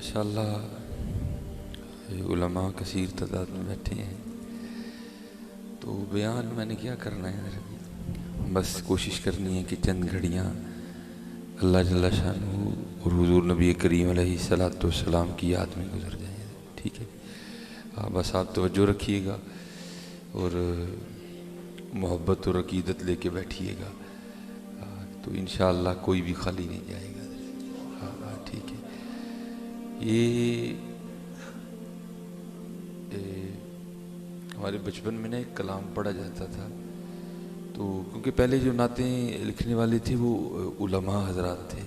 ماشاءاللہ علماء کثیر تعداد میں بیٹھے ہیں، تو بیان میں نے کیا کرنا ہے، بس کوشش کرنی ہے کہ چند گھڑیاں اللہ جل شانہ اور حضور نبی کریم علیہ الصلوۃ والسلام کی یاد میں گزر جائیں. ٹھیک ہے، بس آپ توجہ رکھیے گا اور محبت اور عقیدت لے کے بیٹھیے گا، تو انشاءاللہ کوئی بھی خالی نہیں جائے گا. ٹھیک ہے. یہ ہمارے بچپن میں نا ایک کلام پڑھا جاتا تھا، تو کیونکہ پہلے جو نعتیں لکھنے والے تھے وہ علماء حضرات تھے،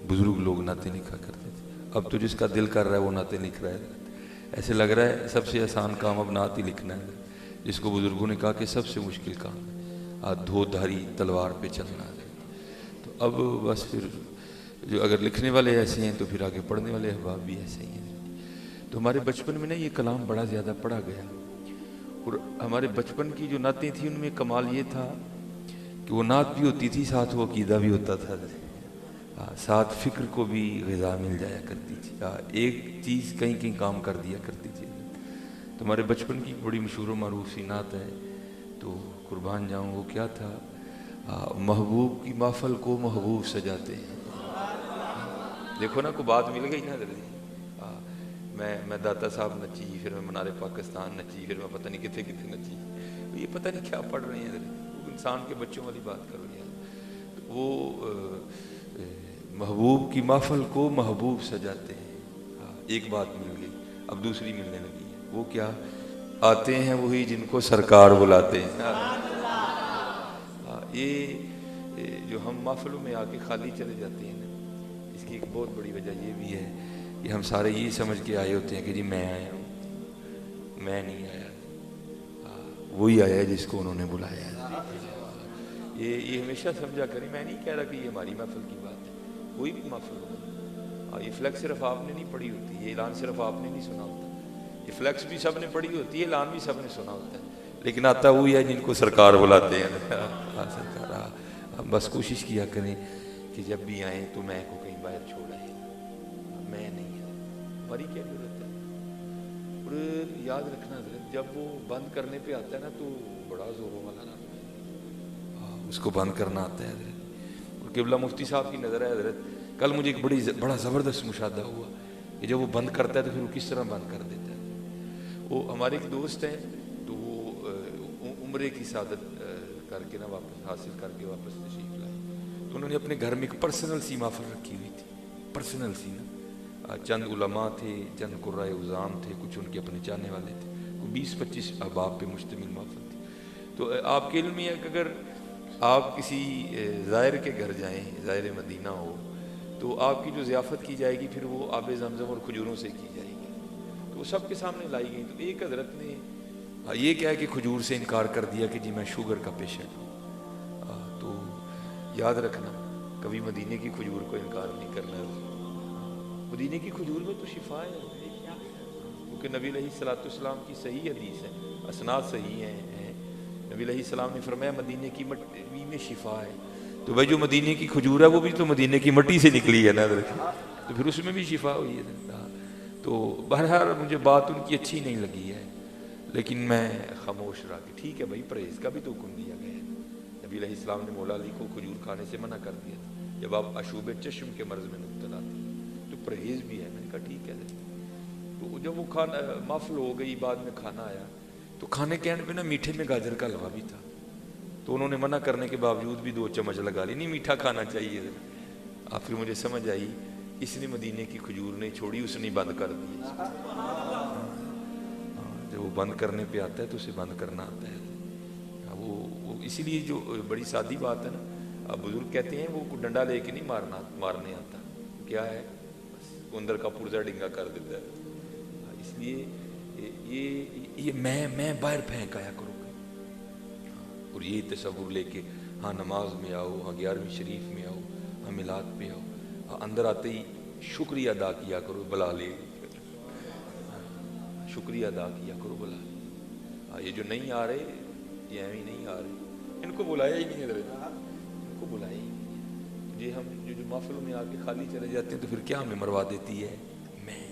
بزرگ لوگ نعتیں لکھا کرتے تھے. اب تو جس کا دل کر رہا ہے وہ نعتیں لکھ رہا ہے. ایسے لگ رہا ہے سب سے آسان کام اب نعت ہی لکھنا ہے، جس کو بزرگوں نے کہا کہ سب سے مشکل کام ہے دھو دھاری تلوار پہ چلنا ہے. تو اب بس پھر جو اگر لکھنے والے ایسے ہیں تو پھر آگے پڑھنے والے احباب بھی ایسے ہی ہیں. تو ہمارے بچپن میں نا یہ کلام بڑا زیادہ پڑھا گیا، اور ہمارے بچپن کی جو نعتیں تھیں ان میں کمال یہ تھا کہ وہ نعت بھی ہوتی تھی، ساتھ وہ عقیدہ بھی ہوتا تھا، ساتھ فکر کو بھی غذا مل جایا کرتی تھی، ایک چیز کہیں کہیں کام کر دیا کرتی تھی. تو ہمارے بچپن کی بڑی مشہور و معروف سی نعت ہے، تو قربان جاؤں وہ کیا تھا، محبوب کی محفل کو محبوب سجاتے ہیں. دیکھو نا کو بات مل گئی نا. میں داتا صاحب نچی، پھر میں منار پاکستان نچی، پھر میں پتہ نہیں کتنے کتنے نچی. یہ پتہ نہیں کیا پڑھ رہے ہیں، وہ انسان کے بچوں والی بات کر رہے ہیں. وہ محبوب کی محفل کو محبوب سجاتے ہیں. ایک بات مل گئی، اب دوسری ملنے لگی ہے. وہ کیا، آتے ہیں وہی جن کو سرکار بلاتے ہیں. یہ جو ہم محفلوں میں آ کے خالی چلے جاتے ہیں نا، اس کی ایک بہت بڑی وجہ یہ بھی ہے کہ ہم سارے یہی سمجھ کے آئے ہوتے ہیں کہ جی میں آیا ہوں. میں نہیں آیا، وہی آیا ہے جس کو انہوں نے بلایا ہے. یہ ہمیشہ سمجھا کریں. میں نہیں کہہ رہا کہ یہ ہماری محفل کی بات ہے، کوئی بھی محفل ہو. یہ فلیکس صرف آپ نے نہیں پڑھی ہوتی، یہ اعلان صرف آپ نے نہیں سنا ہوتا. یہ فلیکس بھی سب نے پڑھی ہوتی ہے، اعلان بھی سب نے سنا ہوتا ہے، لیکن آتا وہی ہے جن کو سرکار بلاتے ہیں. سرکار. بس کوشش کیا کریں کہ جب بھی آئیں تو میں کو کہیں باہر چھوڑ آئیں. میں نہیں ہے، ہماری کیا ضرورت ہے. اور یاد رکھنا حضرت، جب وہ بند کرنے پہ آتا ہے نا تو بڑا زوروں والا نا، اس کو بند کرنا آتا ہے حضرت. اور قبلہ مفتی صاحب کی نظر ہے حضرت، کل مجھے ایک بڑا زبردست مشاہدہ ہوا کہ جب وہ بند کرتا ہے تو پھر وہ کس طرح بند کر دیتا ہے. وہ ہمارے ایک دوست ہیں، تو وہ عمرے کی سعادت کر کے نا واپس حاصل کر کے واپس تشریف لائے. تو انہوں نے اپنے گھر میں ایک پرسنل سی محفل رکھی ہوئی تھی، پرسنل سی نا. چند علماء تھے، چند قرائے عظام تھے، کچھ ان کے اپنے چاہنے والے تھے. 20-25 احباب پہ مشتمل محفل تھی. تو آپ کے علم میں ہے کہ اگر آپ کسی زائر کے گھر جائیں، زائر مدینہ ہو، تو آپ کی جو ضیافت کی جائے گی پھر وہ آب زمزم اور کھجوروں سے کی جائے گی. تو وہ سب کے سامنے لائی گئی. تو ایک حضرت نے یہ کہا کہ کھجور سے انکار کر دیا کہ جی میں شوگر کا پیشنٹ ہوں. تو یاد رکھنا کبھی مدینے کی کھجور کو انکار نہیں کرنا. مدینے کی کھجور میں تو شفا ہے، کیونکہ نبی علیہ الصلوۃ والسلام کی صحیح حدیث ہے، اسناد صحیح ہیں. نبی علیہ السلام نے فرمایا مدینے کی مٹی میں شفا ہے. تو بھائی جو مدینے کی کھجور ہے وہ بھی تو مدینے کی مٹی سے نکلی ہے نا، تو پھر اس میں بھی شفا ہوئی ہے. تو بہرحال مجھے بات ان کی اچھی نہیں لگی ہے، لیکن میں خاموش رہا کہ ٹھیک ہے بھائی، پرہیز کا بھی تو حکم دیا گیا ہے. نبی علیہ السلام نے مولا علی کو کھجور کھانے سے منع کر دیا تھا جب آپ عشوب چشم کے مرض میں مبتلا تھے. تو پرہیز بھی ہے. میں نے کہا ٹھیک ہے. تو جب وہ کھانا محفل ہو گئی، بعد میں کھانا آیا، تو کھانے کے اینڈ پہ نا میٹھے میں گاجر کا حلوہ بھی تھا. تو انہوں نے منع کرنے کے باوجود بھی 2 چمچ لگا لی. نہیں میٹھا کھانا چاہیے. پھر مجھے سمجھ آئی اس نے مدینے کی کھجور نہیں چھوڑی، اس نے بند کر دی. جب وہ بند کرنے پہ آتا ہے تو اسے بند کرنا آتا ہے. وہ اسی لیے جو بڑی سادی بات ہے نا، اب بزرگ کہتے ہیں وہ ڈنڈا لے کے نہیں مارنے آتا. کیا ہے، بس اندر کا پرزا ڈنگا کر دیتا ہے. اس لیے یہ میں باہر پھینک آیا کرو. اور یہی تصور لے کے ہاں نماز میں آؤ، ہاں 11ویں شریف میں آؤ، ہاں میلاد پہ آؤ، ہاں اندر آتے ہی شکریہ ادا کیا کرو. بلا لے شکریہ ادا کیا کرو. بلا یہ جو نہیں آ رہے، یہ ایویں نہیں آ رہے، ان کو بلایا ہی نہیں حضرت، ان کو بلایا ہی نہیں. یہ ہم جو محفلوں میں آ کے خالی چلے جاتے ہیں تو پھر کیا ہمیں مروا دیتی ہے. میں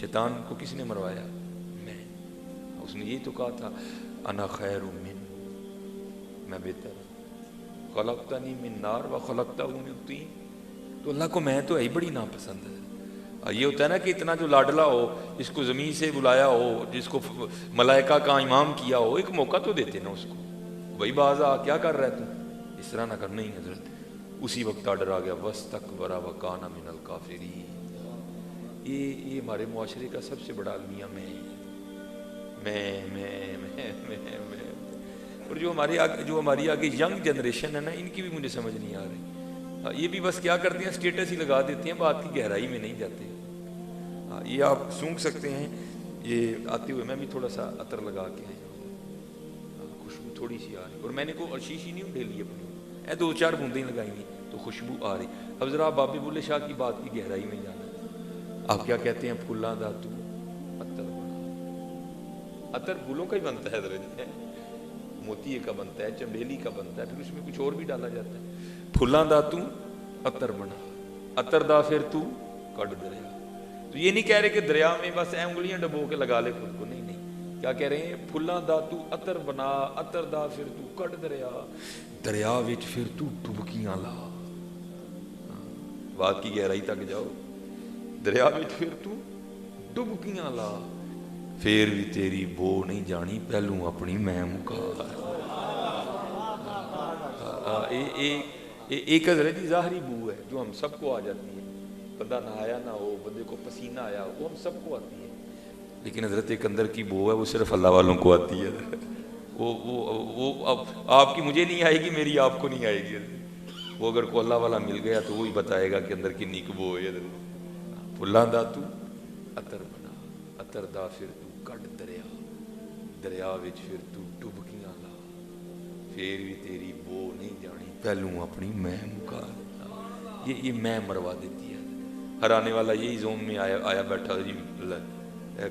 شیطان کو کس نے مروایا؟ میں. اس نے یہی تو کہا تھا انا خیر من، میں بہتر ہوں، خلقتنی من نار و خلقتہ من طین. تو اللہ کو میں تو ہے بڑی ناپسند ہے. یہ ہوتا ہے نا کہ اتنا جو لاڈلا ہو، جس کو زمین سے بلایا ہو، جس کو ملائکہ کا امام کیا ہو، ایک موقع تو دیتے نا اس کو. بھائی باز آ کیا کر رہا ہے تو؟ اس طرح نہ کرنا ہی حضرت. اسی وقت آڈر آ گیا وَاسْتَكْبَرَ وَكَانَ مِنَ الْكَافِرِينَ. یہ ہمارے معاشرے کا سب سے بڑا المیہ میں. اور جو ہماری آگے ینگ جنریشن ہے نا، ان کی بھی مجھے سمجھ نہیں آ رہی. یہ بھی بس کیا کرتے ہیں، اسٹیٹس ہی لگا دیتے ہیں، بات کی گہرائی میں نہیں جاتے. یہ آپ سونگھ سکتے ہیں. یہ آتے ہوئے میں بھی تھوڑا سا عطر لگا کے آیا ہوں، خوشبو تھوڑی سی آ رہی. اور میں نے کوئی شیشی نہیں ڈھیلی اپنی، 2-4 بوندیں لگائی ہوئی تو خوشبو آ رہی. اب ذرا بابے بلے شاہ کی بات کی گہرائی میں جانا. آپ کیا کہتے ہیں؟ پھلاں دا تو عطر بنا. عطر پھولوں کا ہی بنتا ہے حضرت، موتیے کا بنتا ہے، چمیلی کا بنتا ہے، پھر اس میں کچھ اور بھی ڈالا جاتا ہے. پھلاں دا تو عطر بنا، عطر دا پھر تو کٹ دریا. تو یہ نہیں کہہ رہے کہ دریا میں بس انگلیاں ڈبو کے لگا لے خود کو، نہیں نہیں. کیا کہہ رہے ہیں؟ پھلاں دا تو عطر بنا، عطر دا پھر تو کٹ دریا، دریا وچ پھر تو ڈبکیاں لا. بات کی گہرائی تک جاؤ. دریا وچ پھر تو ڈبکیاں لا، پھر بھی تیری بو نہیں جانی، پہلوں اپنی میں مکا. ایک حضرت ظاہری بو ہے جو ہم سب کو آ جاتی ہے. بندہ نہایا نہ ہو، بندے کو پسینہ آیا، وہ ہم سب کو آتی ہے. لیکن حضرت ایک اندر کی بو ہے، وہ صرف اللہ والوں کو آتی ہے. وہ آپ کی مجھے نہیں آئے گی، میری آپ کو نہیں آئے گی. وہ اگر کو اللہ والا مل گیا تو وہی بتائے گا کہ اندر کی نیک بو ہے. پھلاں دا تو عطر بنا، عطر دا پھر تو کٹ دریا، دریا وچ پھر تو ڈبکیاں لا، پھر بھی تیری بو نہیں جانی، پہلوں اپنی میں مکا. یہ میں مروا دیتی ہے. ہر آنے والا یہی زوم میں آیا بیٹھا جی،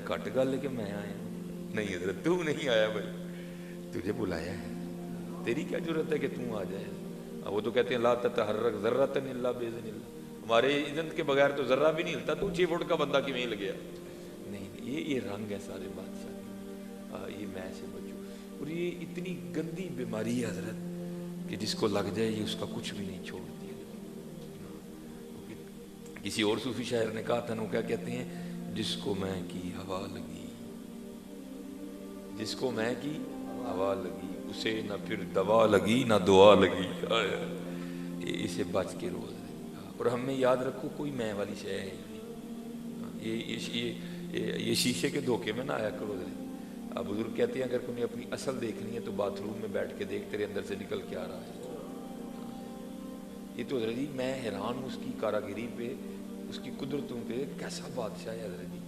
کٹ گل ہے کہ میں آیا. نہیں حضرت تو نہیں آیا بھائی، تجھے بلایا ہے. تیری کیا ضرورت ہے کہ تم آ جائے؟ وہ تو کہتے ہیں لا تتحرک ذرۃ الا باذن اللہ. ہمارے اذن کے بغیر تو ذرہ بھی نہیں ہلتا. تو 6 فٹ کا بندہ کیوں لگ گیا؟ نہیں، یہ رنگ ہے سارے بادشاہ. یہ میں سے بچو. اور یہ اتنی گندی بیماری ہے حضرت کہ جس کو لگ جائے یہ اس کا کچھ بھی نہیں چھوڑتی. کسی اور صوفی شاعر نے کہا تھا نا، کیا کہتے ہیں؟ جس کو میں کی ہوا لگی، جس کو میں کی ہوا لگی، اسے نہ پھر دوا لگی نہ دعا لگی. اسے بچ کے روز. اور ہم میں یاد رکھو کوئی میں والی شے ہے. یہ شیشے کے دھوکے میں نہ آیا کرو. بزرگ کہتے ہیں اگر تمہیں اپنی اصل دیکھنی ہے تو باتھ روم میں بیٹھ کے دیکھ تیرے اندر سے نکل کے آ رہا ہے. یہ تو حضرت جی میں حیران ہوں اس کی کاراگری پہ، اس کی قدرتوں پہ. کیسا بادشاہ ہے حضرت جی.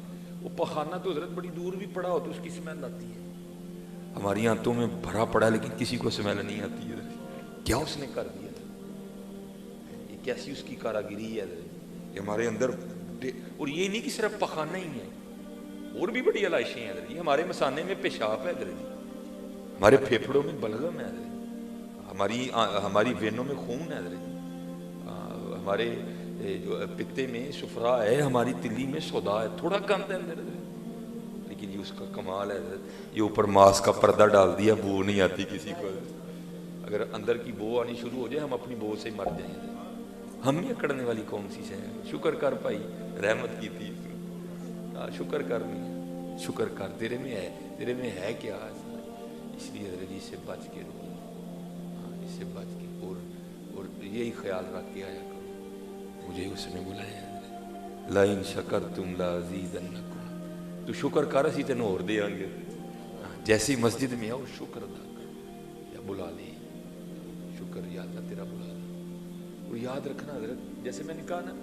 وہ پخانہ تو حضرت بڑی دور بھی پڑا ہو تو اس کی سمیل آتی ہے. ہماری آنتوں میں بھرا پڑا ہے لیکن کسی کو سمیل نہیں آتی ہے. کیا اس نے کر دیا تھا؟ یہ کیسی اس کی کاراگری ہے حضرت. یہ ہمارے اندر. اور یہ نہیں کہ صرف پخانہ ہی ہے، اور بھی بڑی علائشیں ہیں حضرت. یہ ہمارے مثانے میں پیشاب ہے حضرت، ہمارے پھیپھڑوں میں بلغم ہے حضرت، ہماری وینوں میں خون ہے حضرت، ہمارے جو پتے میں صفرا ہے، ہماری تلی میں سودا ہے. تھوڑا گند ہے اندر حضرت، لیکن یہ اس کا کمال ہے حضرت. یہ اوپر ماس کا پردہ ڈال دیا، بو نہیں آتی کسی کو. اگر اندر کی بو آنی شروع ہو جائے ہم اپنی بو سے مر جائیں. ہم یہ اکڑنے والی کون سی سے ہے؟ شکر کر بھائی، رحمت کی تھی. شکر کر نہیں، شکر کر. تیرے میں ہے کیا؟ اس لیے حضرت اس سے بچ کے رہو، اس سے بچ کے. اور یہی خیال رکھ کے آیا کرو، مجھے اس نے بلایا لَإِن شَكَرْتُمْ لَأَزِيدَنَّكُمْ. تو شکر کر، اسی تینوں اور دے آنگے. جیسی مسجد میں آؤ شکر ادا کر یا بلا لے. شکر یا اللہ تیرا بلا لے. وہ یاد رکھنا حضرت، جیسے میں نے کہا نا،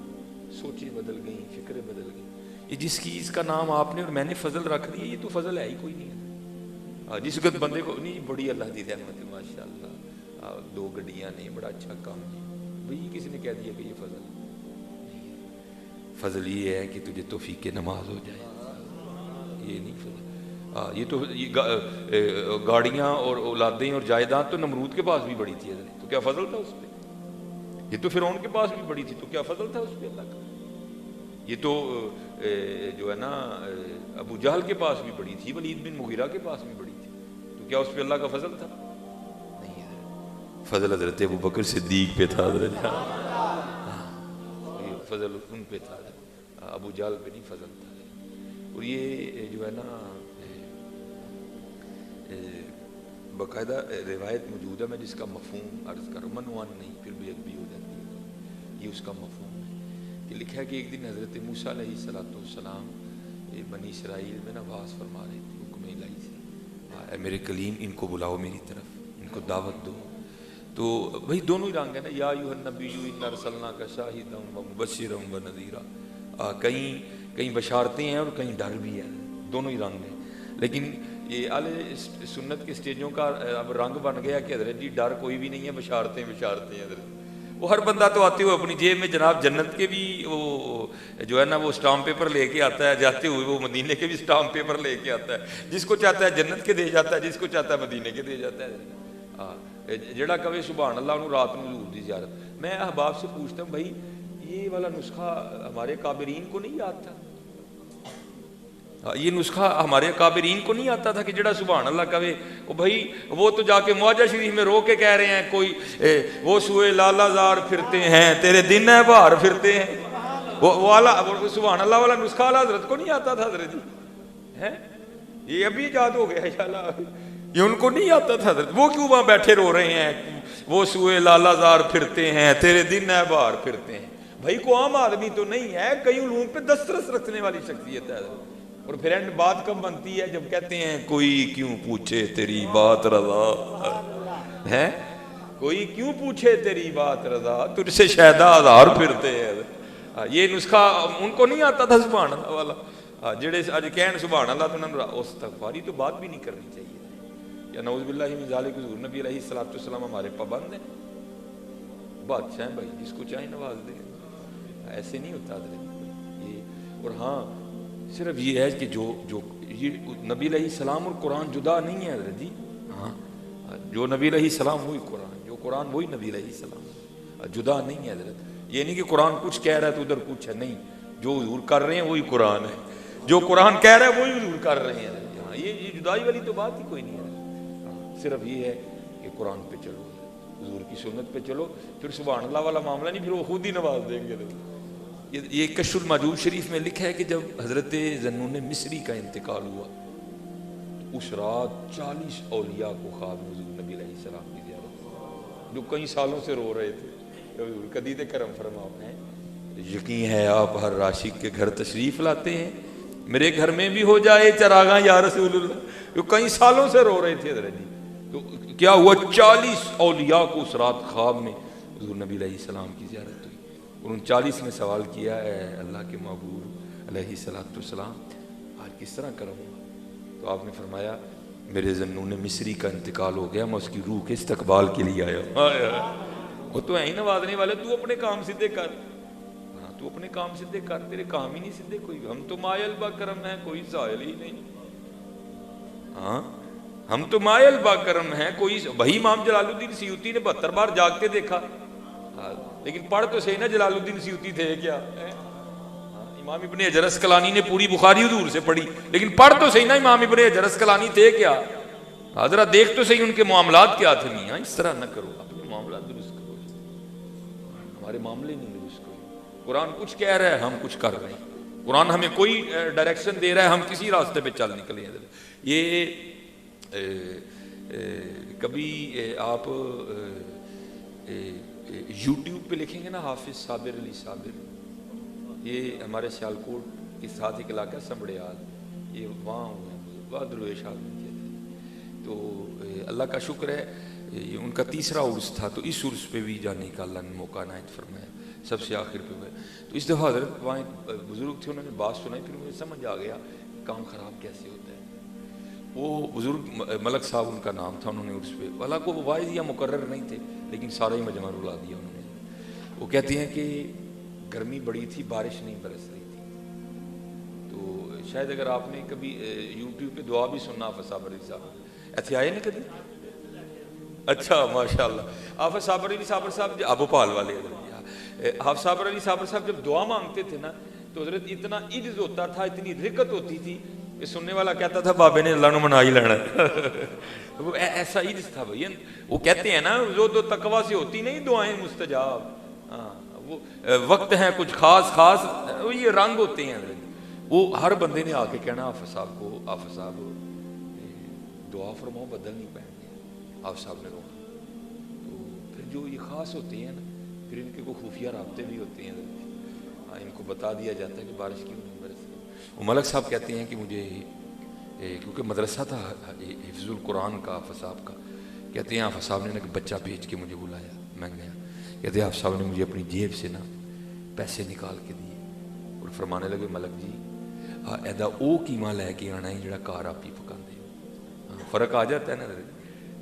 سوچیں بدل گئیں، فکریں بدل گئیں. یہ جس چیز کا نام آپ نے اور میں نے فضل رکھ دیا، یہ تو فضل ہے ہی کوئی نہیں ہے. جس وقت بندے کو نہیں بڑی اللہ دی رحمت ہے ماشاء اللہ، 2 گڈیاں نے، بڑا اچھا کام ہے بھئی، کسی نے کہہ دیا کہ یہ فضل نہیں ہے. فضل یہ ہے کہ تجھے توفیق نماز ہو جائے. یہ نہیں فضل. یہ تو گاڑیاں اور اولادیں اور جائیداد تو نمرود کے پاس بھی بڑی تھی حضرت، تو کیا فضل تھا اس پہ؟ یہ تو فرعون کے پاس بھی بڑی تھی، تو کیا فضل تھا اس پہ اللہ کا؟ یہ تو جو ہے نا ابو جہل کے پاس بھی بڑی تھی، ولید بن مغیرہ کے پاس بھی بڑی تھی، تو کیا اس پہ اللہ کا فضل تھا؟ نہیں ہے، فضل حضرت ابو بکر صدیق پہ تھا حضرت، فضل ان پہ تھا، ابو جہل پہ نہیں فضل تھا۔ اور یہ جو ہے نا باقاعدہ روایت موجود ہے، میں جس کا مفہوم عرض کروں، منوان نہیں، پھر بھی ادبی ہو جاتی ہے، یہ اس کا مفہوم ہے کہ لکھا ہے کہ ایک دن حضرت موسیٰ علیہ السلام بنی اسرائیل میں نواز فرما رہے تھے حکم الہی سے، اے میرے کلیم ان کو بلاؤ میری طرف، ان کو دعوت دو۔ تو وہی دونوں ہی رنگ ہے نا، یا ایھا النبی انا ارسلناک شاہدا ومبشرا ونذیرا، کہیں بشارتیں ہیں اور کہیں ڈر بھی ہے، دونوں ہی رنگ ہیں۔ لیکن یہ اہل سنت کے سٹیجوں کا اب رنگ بن گیا کہ حضرت جی ڈر کوئی بھی نہیں ہے، بشارتیں حضرت، وہ ہر بندہ تو آتے ہوئے اپنی جیب میں جناب جنت کے بھی وہ جو ہے نا وہ اسٹامپ پیپر لے کے آتا ہے، جاتے ہوئے وہ مدینے کے بھی اسٹامپ پیپر لے کے آتا ہے، جس کو چاہتا ہے جنت کے دے جاتا ہے، جس کو چاہتا ہے مدینے کے دے جاتا ہے۔ جڑا کہے سبحان اللہ انہوں رات میں حضور دی زیارت۔ میں احباب سے پوچھتا ہوں بھائی یہ والا نسخہ ہمارے کابرین کو نہیں یاد تھا؟ یہ نسخہ ہمارے کابرین کو نہیں آتا تھا کہ جڑا سبحان اللہ کہے بھائی وہ تو جا کے معاجہ شریف میں رو کے کہہ رہے ہیں، کوئی وہ سوئے لالا زار پھرتے ہیں تیرے دن ہے بہار پھرتے ہیں، وہ سبحان اللہ والا نسخہ والا حضرت کو نہیں آتا تھا حضرت جی ہے، یہ ابھی ایجاد ہو گیا انشاءاللہ، یہ ان کو نہیں آتا تھا حضرت، وہ کیوں وہاں بیٹھے رو رہے ہیں وہ سوئے لالا زار پھرتے ہیں تیرے دن ہے بہار پھرتے ہیں؟ بھائی کو عام آدمی تو نہیں ہے، کئی علوم پہ دسترس رکھنے والی شخصیت ہے۔ اور پھر اینڈ بات کب بنتی ہے؟ جب کہتے ہیں کوئی کیوں پوچھے تیری بات رضا ہے، کوئی کیوں پوچھے تیری بات رضا تجھ سے شہدا ہزار پھرتے ہیں۔ یہ نسخہ ان کو نہیں آتا تھا سبحان اللہ والا، جڑے اج کہن سبحان اللہ تو انہوں نے استغفاری تو بات بھی نہیں کرنی چاہیے، یا نعوذ باللہ من ذالک، حضور نبی علیہ الصلوۃ والسلام ہمارے پابند ہیں، بادشاہ ہیں بھائی، جس کو چاہیں نواز دیں، ایسے نہیں ہوتا حضرت یہ۔ اور ہاں صرف یہ ہے کہ جو یہ نبی علیہ السلام اور قرآن جدا نہیں ہے حضرت جی، ہاں جو نبی علیہ السلام وہی قرآن، جو قرآن وہی نبی علیہ السلام، جدا نہیں ہے حضرت۔ یہ نہیں کہ قرآن کچھ کہہ رہا ہے تو ادھر کچھ ہے، نہیں، جو حضور کر رہے ہیں وہی قرآن ہے، جو قرآن کہہ رہا ہے وہی حضور کر رہے ہیں۔ ہاں یہ جدائی والی تو بات ہی کوئی نہیں ہے، صرف یہ ہے کہ قرآن پہ چلو، حضور کی سنت پہ چلو، پھر سبحان اللہ والا معاملہ نہیں، پھر وہ خود ہی نواز دیں گے۔ یہ کشف الماجوج شریف میں لکھا ہے کہ جب حضرت ذنون مصری کا انتقال ہوا تو اس رات 40 اولیاء کو خواب میں حضور نبی علیہ السلام کی زیارت، جو کئی سالوں سے رو رہے تھے، قدید کرم فرماؤ ہیں، یقین ہے آپ ہر عاشق کے گھر تشریف لاتے ہیں، میرے گھر میں بھی ہو جائے چراغاں یا رسول اللہ، جو کئی سالوں سے رو رہے تھے حضرت جی۔ تو کیا ہوا، 40 اولیاء کو اس رات خواب میں حضور نبی علیہ السلام کی زیارت ہوئی، اور ان 40 نے سوال کیا ہے اللہ کے محبوب علیہ السلام آج کس طرح کروں گا؟ تو آپ نے فرمایا میرے ذنون مصری کا انتقال ہو گیا، میں اس کی روح کے استقبال کے لیے آیا ہوں۔ وہ تو ہیں ہی نوازنے والے، تو اپنے کام سیدھے کر، ہاں تو اپنے کام سیدھے کر، تیرے کام ہی نہیں سیدھے کوئی، ہم تو مائل با کرم ہیں، کوئی سائل ہی نہیں، ہاں ہم تو مائل با کرم ہیں کوئی، وہی امام جلال الدین سیوطی نے 72 بار جاگ کے دیکھا، لیکن پڑھ تو صحیح نا جلال الدین سیوطی تھے کیا؟ امام ابن حجر اسقلانی نے پوری بخاری حضور سے پڑھی، لیکن پڑھ تو صحیح نا امام ابن حجر اسقلانی تھے کیا؟ حضرت دیکھ تو صحیح ان کے معاملات کیا تھے۔ نہیں، اس طرح نہ کرو، اپنے معاملات درست کرو، ہمارے معاملے نہیں درست کرو۔ قرآن کچھ کہہ رہا ہے، ہم کچھ کر رہے ہیں، قرآن ہمیں کوئی ڈائریکشن دے رہا ہے، ہم کسی راستے پہ چل نکلے ہیں۔ یہ کبھی آپ یوٹیوب پہ لکھیں گے نا حافظ صابر علی صابر، یہ ہمارے سیالکوٹ کے ساتھ ایک علاقہ سمبڑیال، یہ وہاں ہوئے بہت درویش آدمی تھے، تو اللہ کا شکر ہے یہ ان کا تیسرا عرس تھا، تو اس عرس پہ بھی جانے کا اللہ نے موقع عنایت فرمایا، سب سے آخر پہ ہوئے۔ تو اس دفعہ حضرت وہاں ایک بزرگ تھے، انہوں نے بات سنائی، پھر مجھے سمجھ آ گیا کام خراب کیسے ہوتا ہے۔ وہ بزرگ ملک صاحب ان کا نام تھا، انہوں نے عرس پہ، حالانکہ وہ واعظ یا مقرر نہیں تھے، لیکن سارا ہی مجمع رلا دیا انہوں نے۔ وہ کہتے ہیں کہ گرمی بڑی تھی، بارش نہیں برس رہی تھی، تو شاید اگر آپ نے کبھی یوٹیوب پہ دعا بھی سننا حافظ صابر علی صاحب، ایتھے آئے نا کبھی؟ اچھا ماشاءاللہ، حافظ صابر علی صابر صاحب ابو پال والے، حافظ صابر علی صابر صاحب جب دعا مانگتے تھے نا تو حضرت اتنا عجز ہوتا تھا, اتنی رقت ہوتی تھی کہ سننے والا کہتا تھا بابے نے اللہ نے منا ہی لینا وہ ایسا عجز تھا بھائی. وہ کہتے ہیں نا جو تو تقوی سے ہوتی نہیں دعائیں مستجاب, ہاں وہ وقت ہیں کچھ خاص خاص, وہ یہ رنگ ہوتے ہیں حضرت. وہ ہر بندے نے آ کے کہنا آفت صاحب کو, آفت صاحب دعا فرماؤ بدل نہیں پائیں گے. آفت صاحب نے روکا. تو پھر جو یہ خاص ہوتے ہیں نا, پھر ان کے کوئی خفیہ رابطے بھی ہوتے ہیں حضرت. ان کو بتا دیا جاتا ہے کہ بارش کیوں نہیں برس رہی. وہ ملک صاحب کہتے ہیں کہ مجھے کیونکہ مدرسہ تھا حفظ القرآن کا حافظ صاحب کا, کہتے ہیں حافظ صاحب نے بچہ بھیج کے مجھے بلایا, میں گیا. کہتے ہیں حافظ صاحب نے مجھے اپنی جیب سے نا پیسے نکال کے دیے اور فرمانے لگے ملک جی ایدا او قیمہ لے کے آنا ہے جڑا کار آپ ہی پکا دے. فرق آ جاتا ہے نا,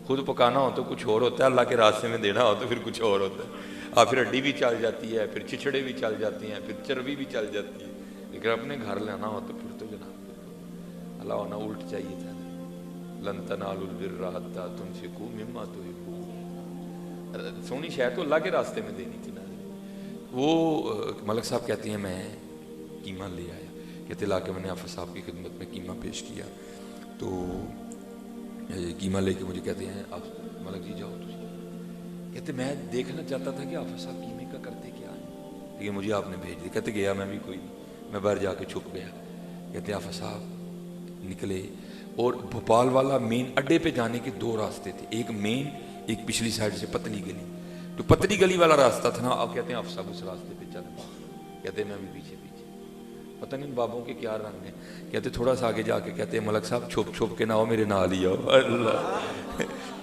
خود پکانا ہو تو کچھ اور ہوتا ہے, اللہ کے راستے میں دینا ہو تو پھر کچھ اور ہوتا ہے. پھر ہڈی بھی چل جاتی ہے, پھر چھچڑے بھی چل جاتی ہیں, پھر چربی بھی چل جاتی ہے. لیکن اپنے گھر لینا ہو تو پھر تو جناب اللہ ہونا الٹ چاہیے تھا. لن تنالوا البر حتی تنفقوا مما تحبون, سونی شاید تو اللہ کے راستے میں دینی تھی نا. وہ ملک صاحب کہتے ہیں میں قیمہ لے آیا. کہتے لا کے میں نے حافظ صاحب کی خدمت میں قیمہ پیش کیا. تو قیمہ لے کے مجھے کہتے ہیں آپ ملک جی جاؤ تجھے. کہتے میں دیکھنا چاہتا تھا کہ حافظ صاحب قیمے کا کرتے کیا ہے, لیکن مجھے آپ نے بھیج دیا. کہتے گیا میں بھی کوئی نہیں, میں باہر جا کے چھپ گیا. کہتے حافظ صاحب نکلے اور بھوپال والا مین اڈے پہ جانے کے دو راستے تھے, ایک مین ایک پچھلی سائڈ سے پتلی گلی. تو پتلی گلی والا راستہ تھا نا, آپ کہتے ہیں حافظ صاحب اس راستے پہ چل. کہتے میں بھی پیچھے پیچھے, پتہ نہیں بابوں کے کیا رنگ ہیں. کہتے تھوڑا سا آگے جا کے کہتے ہیں ملک صاحب چھپ چھپ کے نہ ہو میرے نال ہی آؤ. اللہ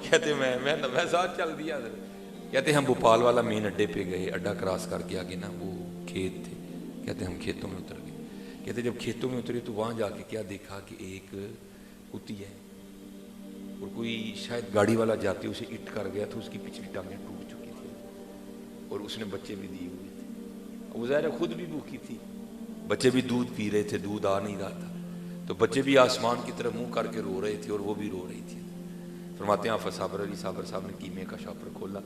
کہتے میں ساتھ چل دیا. کہتے ہم بھوپال والا مین اڈے پہ گئے, اڈا کراس کر کے آگے نا وہ کھیت تھے. کہتے ہم کھیتوں میں اتر گئے. کہتے جب کھیتوں میں اترے تو وہاں جا کے کیا دیکھا کہ ایک کتی ہے اور کوئی شاید گاڑی والا جاتے اسے اٹ کر گیا تو اس کی پچھلی ٹانگیں ٹوٹ چکی تھی اور اس نے بچے بھی دیے ہوئے تھے. وہ ظاہر خود بھی بھوکی تھی, بچے بھی دودھ پی رہے تھے, دودھ آ نہیں رہا تھا. تو بچے بھی آسمان کی طرف منہ کر کے رو رہے تھے اور وہ بھی رو رہی تھی. فرماتے ہیں حافظ صابر علی صابر صاحب نے قیمے کا شاپر کھولا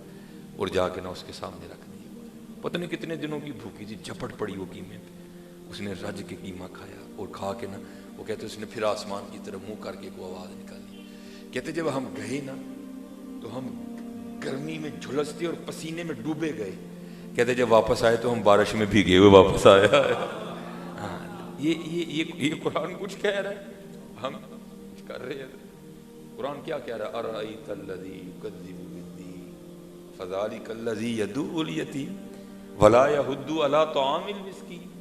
اور جا کے نا اس کے سامنے رکھ دیا. پتہ نہیں کتنے دنوں کی بھوکی تھی, جھپٹ پڑی وہ قیمے پہ. اس نے رج کے قیمہ کھایا اور کھا کے نا وہ کہتے اس نے پھر آسمان کی طرف منہ کر کے کوئی آواز نکالی. کہتے جب ہم گئے نا تو ہم گرمی میں جھلستے اور پسینے میں ڈوبے گئے. کہتے جب واپس آئے تو ہم بارش میں بھیگے ہوئے واپس آئے. یہ قرآن کچھ کہہ رہا ہے, ہم کچھ کر رہے ہیں. قرآن کیا کہہ رہا ہے, ارأیت الذی یکذب بالدین فذلک الذی یدعو الیتیم ولا یحض علی طعام المسکین.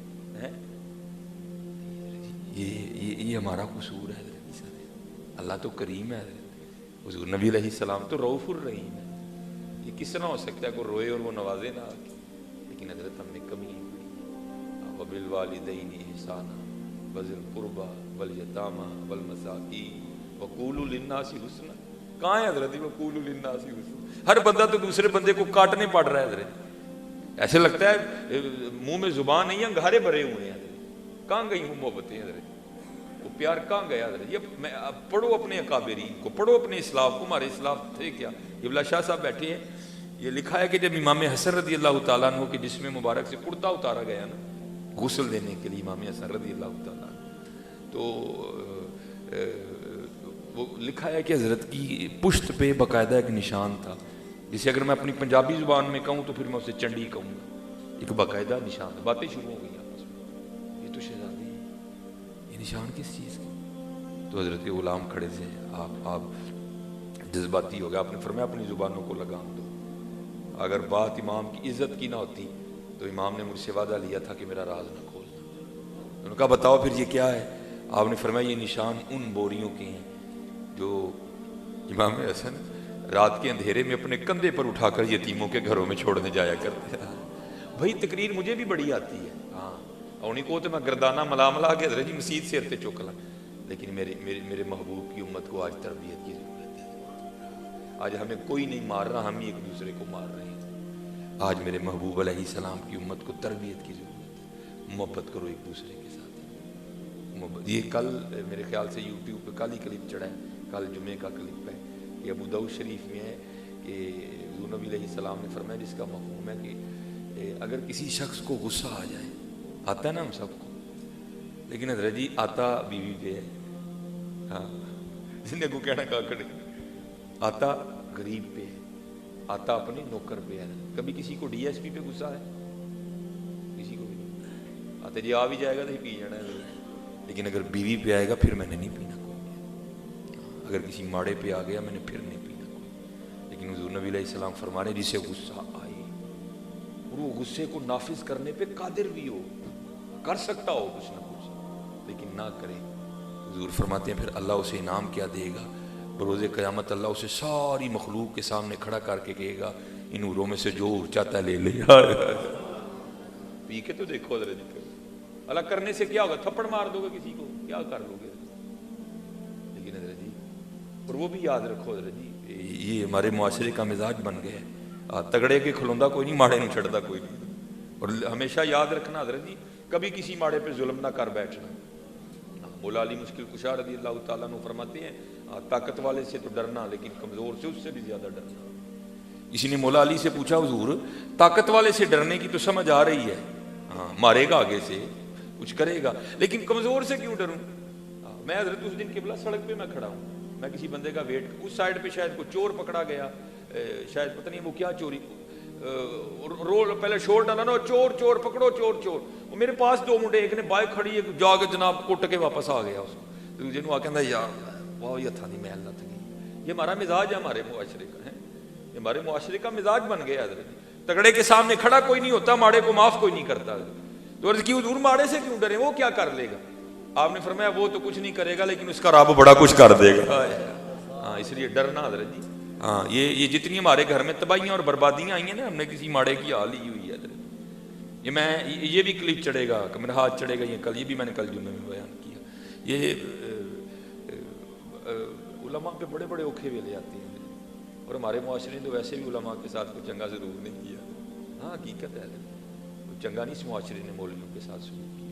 یہ ہمارا قصور ہے حضرت. اللہ تو کریم ہے حضرت. حضور نبی علیہ السلام تو رؤوف الرحیم ہے. یہ کس طرح ہو سکتا ہے کوئی روئے اور وہ نوازے نہ آ کے. لیکن حضرت ہم نے کمی وبالوالدین احسانا وذی القربى والیتامی والمساکین وقولوا للناس حسنا. کہاں ہے حضرت وقولوا للناس حسنا؟ ہر بندہ تو دوسرے بندے کو کاٹنے پڑ رہا ہے حضرت. ایسے لگتا ہے منہ میں زبان نہیں ہے, انگارے بھرے ہوئے ہیں. کہاں گئی ہوں محبتیں حضرت, وہ پیار کہاں گیا حضرت؟ یہ پڑھو اپنے اکابرین کو, پڑھو اپنے اسلاف کو. ہمارے اسلاف تھے کیا؟ یہ بلا شاہ صاحب بیٹھے ہیں, یہ لکھا ہے کہ جب امام حسن رضی اللہ تعالیٰ عنہ کے جسم مبارک سے کرتا اتارا گیا نا غسل دینے کے لیے امام حسن رضی اللہ تعالیٰ عنہ, تو وہ لکھا ہے کہ حضرت کی پشت پہ باقاعدہ ایک نشان تھا, جسے اگر میں اپنی پنجابی زبان میں کہوں تو پھر میں اسے چنڈی کہوں گا. ایک باقاعدہ نشان تھا. باتیں شروع ہو گئی آپس میں, یہ تو شہزادی ہے, یہ نشان کس چیز کی؟ تو حضرت کے غلام کھڑے تھے, آپ جذباتی ہو گئے. آپ نے فرمایا اپنی زبانوں کو لگام دو. اگر بات امام کی عزت کی نہ ہوتی تو امام نے مجھ سے وعدہ لیا تھا کہ میرا راز نہ کھولنا. انہوں نے کہا بتاؤ پھر یہ کیا ہے؟ آپ نے فرمایا یہ نشان ان بوریوں کے ہیں جو امام حسن رات کے اندھیرے میں اپنے کندھے پر اٹھا کر یتیموں کے گھروں میں چھوڑنے جایا کرتے ہیں. بھائی تقریر مجھے بھی بڑی آتی ہے, ہاں, اور انہیں کو تو میں گردانہ ملا کے حضرت جی مسجد سے ارتے چوکلا. لیکن میرے محبوب کی امت کو آج تربیت کی ضرورت ہے. آج ہمیں کوئی نہیں مار رہا, ہم ہی ایک دوسرے کو مار رہے ہیں. آج میرے محبوب علیہ السلام کی امت کو تربیت کی ضرورت ہے. محبت کرو ایک دوسرے کے ساتھ. محبت. یہ کل میرے خیال سے یوٹیوب پہ کل ہی کلپ چڑھا ہے, کل جمعے کا کلپ ہے. یہ ابو داؤد شریف میں ہے کہ حضور نبی علیہ السلام نے فرمایا, جس کا مفہوم ہے کہ اگر کسی شخص کو غصہ آ جائے, آتا ہے نا ہم سب کو, لیکن حضرت جی آتا بیوی پہ ہے. ہاں جن کو کہنا کاکڑ, آتا غریب پہ ہے, آتا اپنے نوکر پہ ہے. کبھی کسی کو ڈی ایس پی پہ غصہ ہے؟ کسی کو بھی نہیں. آتے جی آ بھی جائے گا تو ہی پی جانا ہے, لیکن اگر بیوی پہ آئے گا پھر میں نے نہیں پینا کوئی. اگر کسی ماڑے پہ آ گیا میں نے پھر نہیں پینا کوئی. لیکن حضور نبی علیہ السلام فرما رہے جسے غصہ آئے اور وہ غصے کو نافذ کرنے پہ قادر بھی ہو, کر سکتا ہو کچھ نہ کچھ, لیکن نہ کرے. حضور فرماتے ہیں پھر اللہ اسے انعام کیا دے گا, بروز قیامت اللہ اسے ساری مخلوق کے سامنے کھڑا کر کے کہے گا ان حوروں میں سے جو چاہتا ہے لے لے. پی کے تو دیکھو حضرت, اللہ کرنے سے کیا ہوگا؟ تھپڑ مار دو گے کسی کو, کیا کر لو گے؟ لیکن حضرت جی, اور وہ بھی یاد رکھو حضرت جی, یہ ہمارے معاشرے کا مزاج بن گیا ہے, تگڑے کے کھلوندا کوئی نہیں, ماڑے نہیں چھڑتا کوئی نہیں. اور ہمیشہ یاد رکھنا حضرت جی, کبھی کسی ماڑے پہ ظلم نہ کر بیٹھنا. مولا علی مشکل کشا رضی اللہ تعالیٰ عنہ فرماتے ہیں طاقت والے سے تو ڈرنا, لیکن کمزور سے اس سے بھی زیادہ ڈرنا. کسی نے مولا علی سے پوچھا حضور طاقت والے سے ڈرنے کی تو سمجھ آ رہی ہے, ہاں مارے گا آگے سے کچھ کرے گا, لیکن کمزور سے کیوں ڈروں؟ میں حضرت اس دن قبلہ سڑک پہ میں کھڑا ہوں, میں کسی بندے کا ویٹ, اس سائڈ پہ شاید کوئی چور پکڑا گیا, شاید پتہ نہیں وہ کیا چوری, رول پہلے شور ڈالا نا, چور چور پکڑو چور چور. وہ میرے پاس دو منڈے, ایک نے بائک کھڑی ہے جا کے جناب کٹ کے واپس آ گیا, اس کو دوسرے نے آ کے یار واہ یہ تھا نہیں محل نہ تھی. یہ ہمارا مزاج ہے ہمارے معاشرے کا, ہے یہ ہمارے معاشرے کا مزاج بن گیا حضرت. تگڑے کے سامنے کھڑا کوئی نہیں ہوتا, ماڑے کو معاف کوئی نہیں کرتا. تو عرض کی حضور ماڑے سے کیوں ڈرے, وہ کیا کر لے گا؟ آپ نے فرمایا وہ تو کچھ نہیں کرے گا لیکن اس کا رب بڑا کچھ کر دے گا. ہاں اس لیے ڈرنا حضرت جی. ہاں یہ جتنی ہمارے گھر میں تباہیاں اور بربادیاں آئی ہیں نا, ہم نے کسی ماڑے کی حال لی ہوئی ہے حضرت. یہ بھی کلپ چڑھے گا, میرا ہاتھ چڑھے گا, یہ کل, یہ بھی میں نے کل جمعے میں بیان کیا. یہ علماء پہ بڑے بڑے اوکھے ویلے آتے ہیں, اور ہمارے معاشرے نے تو ویسے بھی علماء کے ساتھ کوئی چنگا ضرور نہیں کیا. ہاں حقیقت ہے کوئی چنگا نہیں اس معاشرے نے مولویوں کے ساتھ سلوک کیا.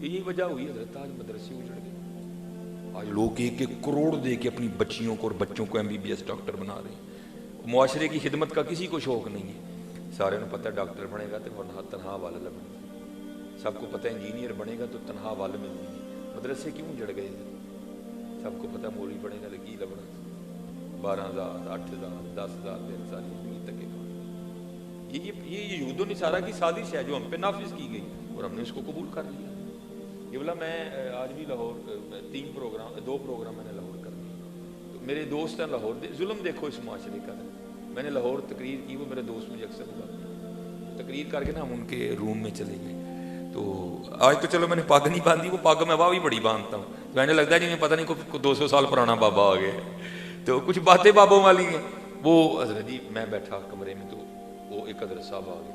یہی وجہ ہوئی حضرت, آج مدرسے اجڑ گئے. آج لوگ 1-1 کروڑ دے کے اپنی بچیوں کو اور بچوں کو MBBS ڈاکٹر بنا رہے ہیں. معاشرے کی خدمت کا کسی کو شوق نہیں ہے. سارے نے پتہ ہے ڈاکٹر بنے گا تو تنہا والا لبنے, سب کو پتہ ہے انجینئر بنے گا تو تنہا والا ملنی ہے. مدرسے کیوں جڑ گئے؟ سب کو پتہ ہے مولوی بنے گا تو کی لبنا, 12,000 8,000 10,000 دن ساری زندگی تک کے کام. یہ یہود و نصارہ کی سازش ہے جو ہم پہ نافذ کی گئی, اور ہم نے اس کو قبول کر لیا. یہ بولا میں آج بھی لاہور 2 پروگرام میں نے لاہور کر دی. تو میرے دوست ہیں لاہور, ظلم دیکھو اس معاشرے کا. میں نے لاہور تقریر کی, وہ میرے دوست مجھے اکثر بلاتے, تقریر کر کے نا ہم ان کے روم میں چلے گئے. تو آج تو چلو میں نے پگ نہیں باندھی, وہ پگ میں واہ بھی بڑی باندھتا ہوں, تو میں نے لگتا ہے جی میں پتہ نہیں کوئی 200 سال پرانا بابا آ گیا. تو کچھ باتیں بابوں والی ہیں. وہ حضرت جی میں بیٹھا کمرے میں, تو وہ ایک حضرت صاحب آ گئے,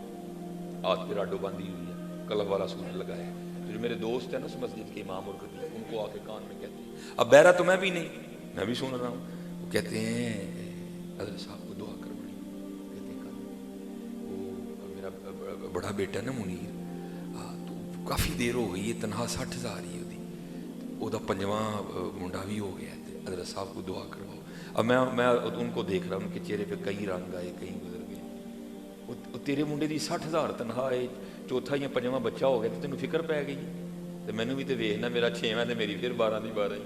ہاتھ پہ راڈو باندھی ہوئی ہے, کلف والا سوٹ لگایا ہے. جو میرے دوست ہیں نا اس مسجد کے امام اور خطیب, ان کو آ کے کان میں کہتے ہیں, اب بہرا تو میں بھی نہیں, میں بھی سن رہا ہوں. وہ کہتے ہیں حضرت صاحب کو دعا کروانی. کہتے ہیں وہ میرا بڑا بیٹا نا منیر, تو کافی دیر ہو گئی ہے, تنہا 60,000 ہی ہوتی, وہ 5واں منڈا بھی ہو گیا ہے, حضرت صاحب کو دعا کرواؤ. اب میں ان کو دیکھ رہا ہوں, ان کے چہرے پہ کئی رنگ آئے, کئی گزر گئے. تیرے منڈے دی 60,000 تنہا ہے, 4تھا یا 5واں بچہ ہو گیا, تو تینوں فکر پی گئی. تو مینوں بھی تو ویخنا, میرا 6واں تو میری پھر 12 دی 12 ہی.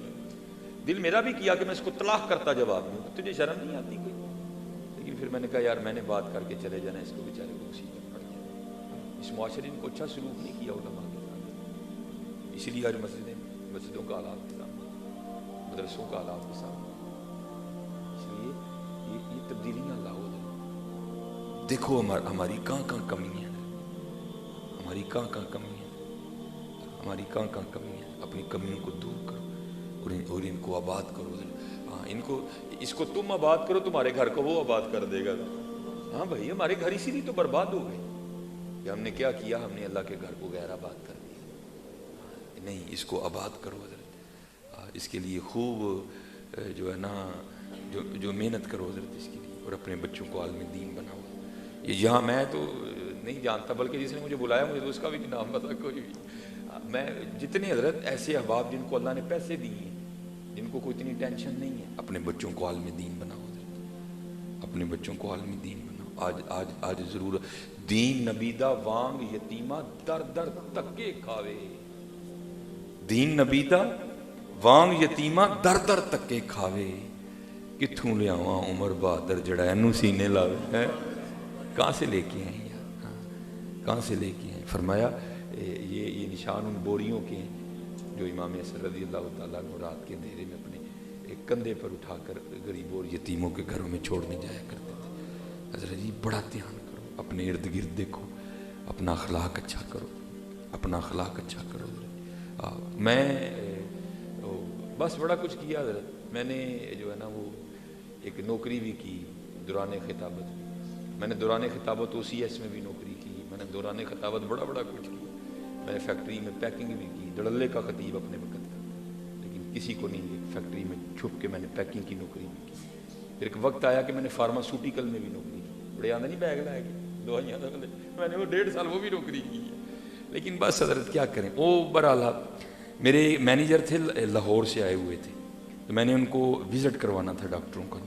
دل میرا بھی کیا کہ میں اس کو طلاق کرتا جواب دوں, تجھے شرم نہیں آتی کوئی؟ لیکن پھر میں نے کہا یار میں نے بات کر کے چلے جانا, اس کو بیچارے کو اسی میں پڑ جائے. اس معاشرے نے کو اچھا سلوک نہیں کیا علماء کے ساتھ, اسی لیے آج مسجدوں کا حالات کے سامنے, مدرسوں کا حالات کے سامنے. اس لیے یہ تبدیلیاں لاؤ. دیکھو ہماری کہاں کمی ہے, ہماری کہاں کمی ہے, ہماری کہاں کمی ہے. اپنی کمیوں کو دور کرو اور ان کو آباد کرو. ہاں اس کو تم آباد کرو, تمہارے گھر کو وہ آباد کر دے گا. ہاں بھائی ہمارے گھر اسی لیے تو برباد ہو گئے کہ ہم نے کیا کیا, ہم نے اللہ کے گھر کو غیر آباد کر دیا. نہیں, اس کو آباد کرو حضرت. اس کے لیے خوب جو ہے نا جو محنت کرو حضرت اس کے لیے, اور اپنے بچوں کو عالم دین بناؤ. یہاں میں تو نہیں جانتا, بلکہ جس نے مجھے بلایا مجھے تو اس کا بھی نام پتا کوئی بھی. میں جتنے حضرت ایسے احباب جن کو اللہ نے پیسے دیے ہیں, جن کو کوئی اتنی ٹینشن نہیں ہے, اپنے بچوں کو عالم دین بناؤ حضرت, اپنے بچوں کو عالم دین بناؤ. آج ضرور دین نبیدہ وانگ یتیمہ در در تکے کھاوے. دین نبی دا وانگ یتیماں در در تکے کھاوے کتھوں لیاواں عمر بہادر جڑا اینو سینے لاوے ہے کہاں سے لے کے آئیں یار کہاں سے لے کے آئیں فرمایا یہ نشان ان بوریوں کے ہیں جو امام حسن رضی اللہ تعالیٰ عنہ رات کے اندھیرے میں اپنے ایک کندھے پر اٹھا کر غریبوں اور یتیموں کے گھروں میں چھوڑنے جایا کرتے تھے حضرت جی بڑا دھیان کرو اپنے ارد گرد دیکھو اپنا اخلاق اچھا کرو اپنا اخلاق اچھا کرو میں بس بڑا کچھ کیا حضرت میں نے جو ہے نا وہ ایک نوکری بھی کی دوران خطابت میں نے دوران خطابت OCS میں بھی نوکری کی میں نے دوران خطابت بڑا کچھ کیا میں نے فیکٹری میں پیکنگ بھی کی دڑلے کا خطیب اپنے وقت کا لیکن کسی کو نہیں فیکٹری میں چھپ کے میں نے پیکنگ کی نوکری بھی کی پھر ایک وقت آیا کہ میں نے فارماسوٹیکل میں بھی نوکری کی بڑے آدھا نہیں بیگ لائے گئے دوائیاں میں نے وہ 1.5 سال وہ بھی نوکری کی ہے لیکن بس حضرت کیا کریں وہ برحال میرے مینیجر تھے لاہور سے آئے ہوئے تھے تو میں نے ان کو وزٹ کروانا تھا ڈاکٹروں کا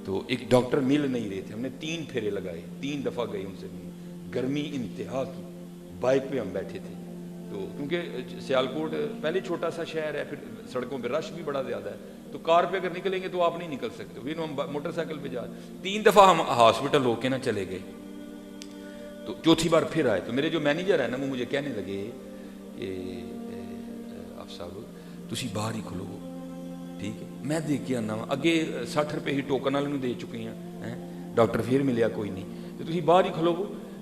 تو ایک ڈاکٹر مل نہیں رہے تھے ہم نے 3 پھیرے لگائے 3 دفعہ گئے ان سے گرمی انتہا کی بائک پہ ہم بیٹھے تھے تو کیونکہ سیالکوٹ پہلے چھوٹا سا شہر ہے پھر سڑکوں پہ رش بھی بڑا زیادہ ہے تو کار پہ اگر نکلیں گے تو آپ نہیں نکل سکتے پھر ہم موٹر سائیکل پہ جا 3 دفعہ ہم ہاسپٹل ہو کے نا چلے گئے تو چوتھی بار پھر آئے تو میرے جو مینیجر ہے نا وہ مجھے کہنے لگے کہ آپ صاحب تسی باہر ہی کھلو ٹھیک ہے میں دیکھ کے آنا اگے 60 روپے ہی ٹوکن والے دے چکے ہیں ڈاکٹر پھر ملیا کوئی نہیں تو تسی باہر ہی کھلو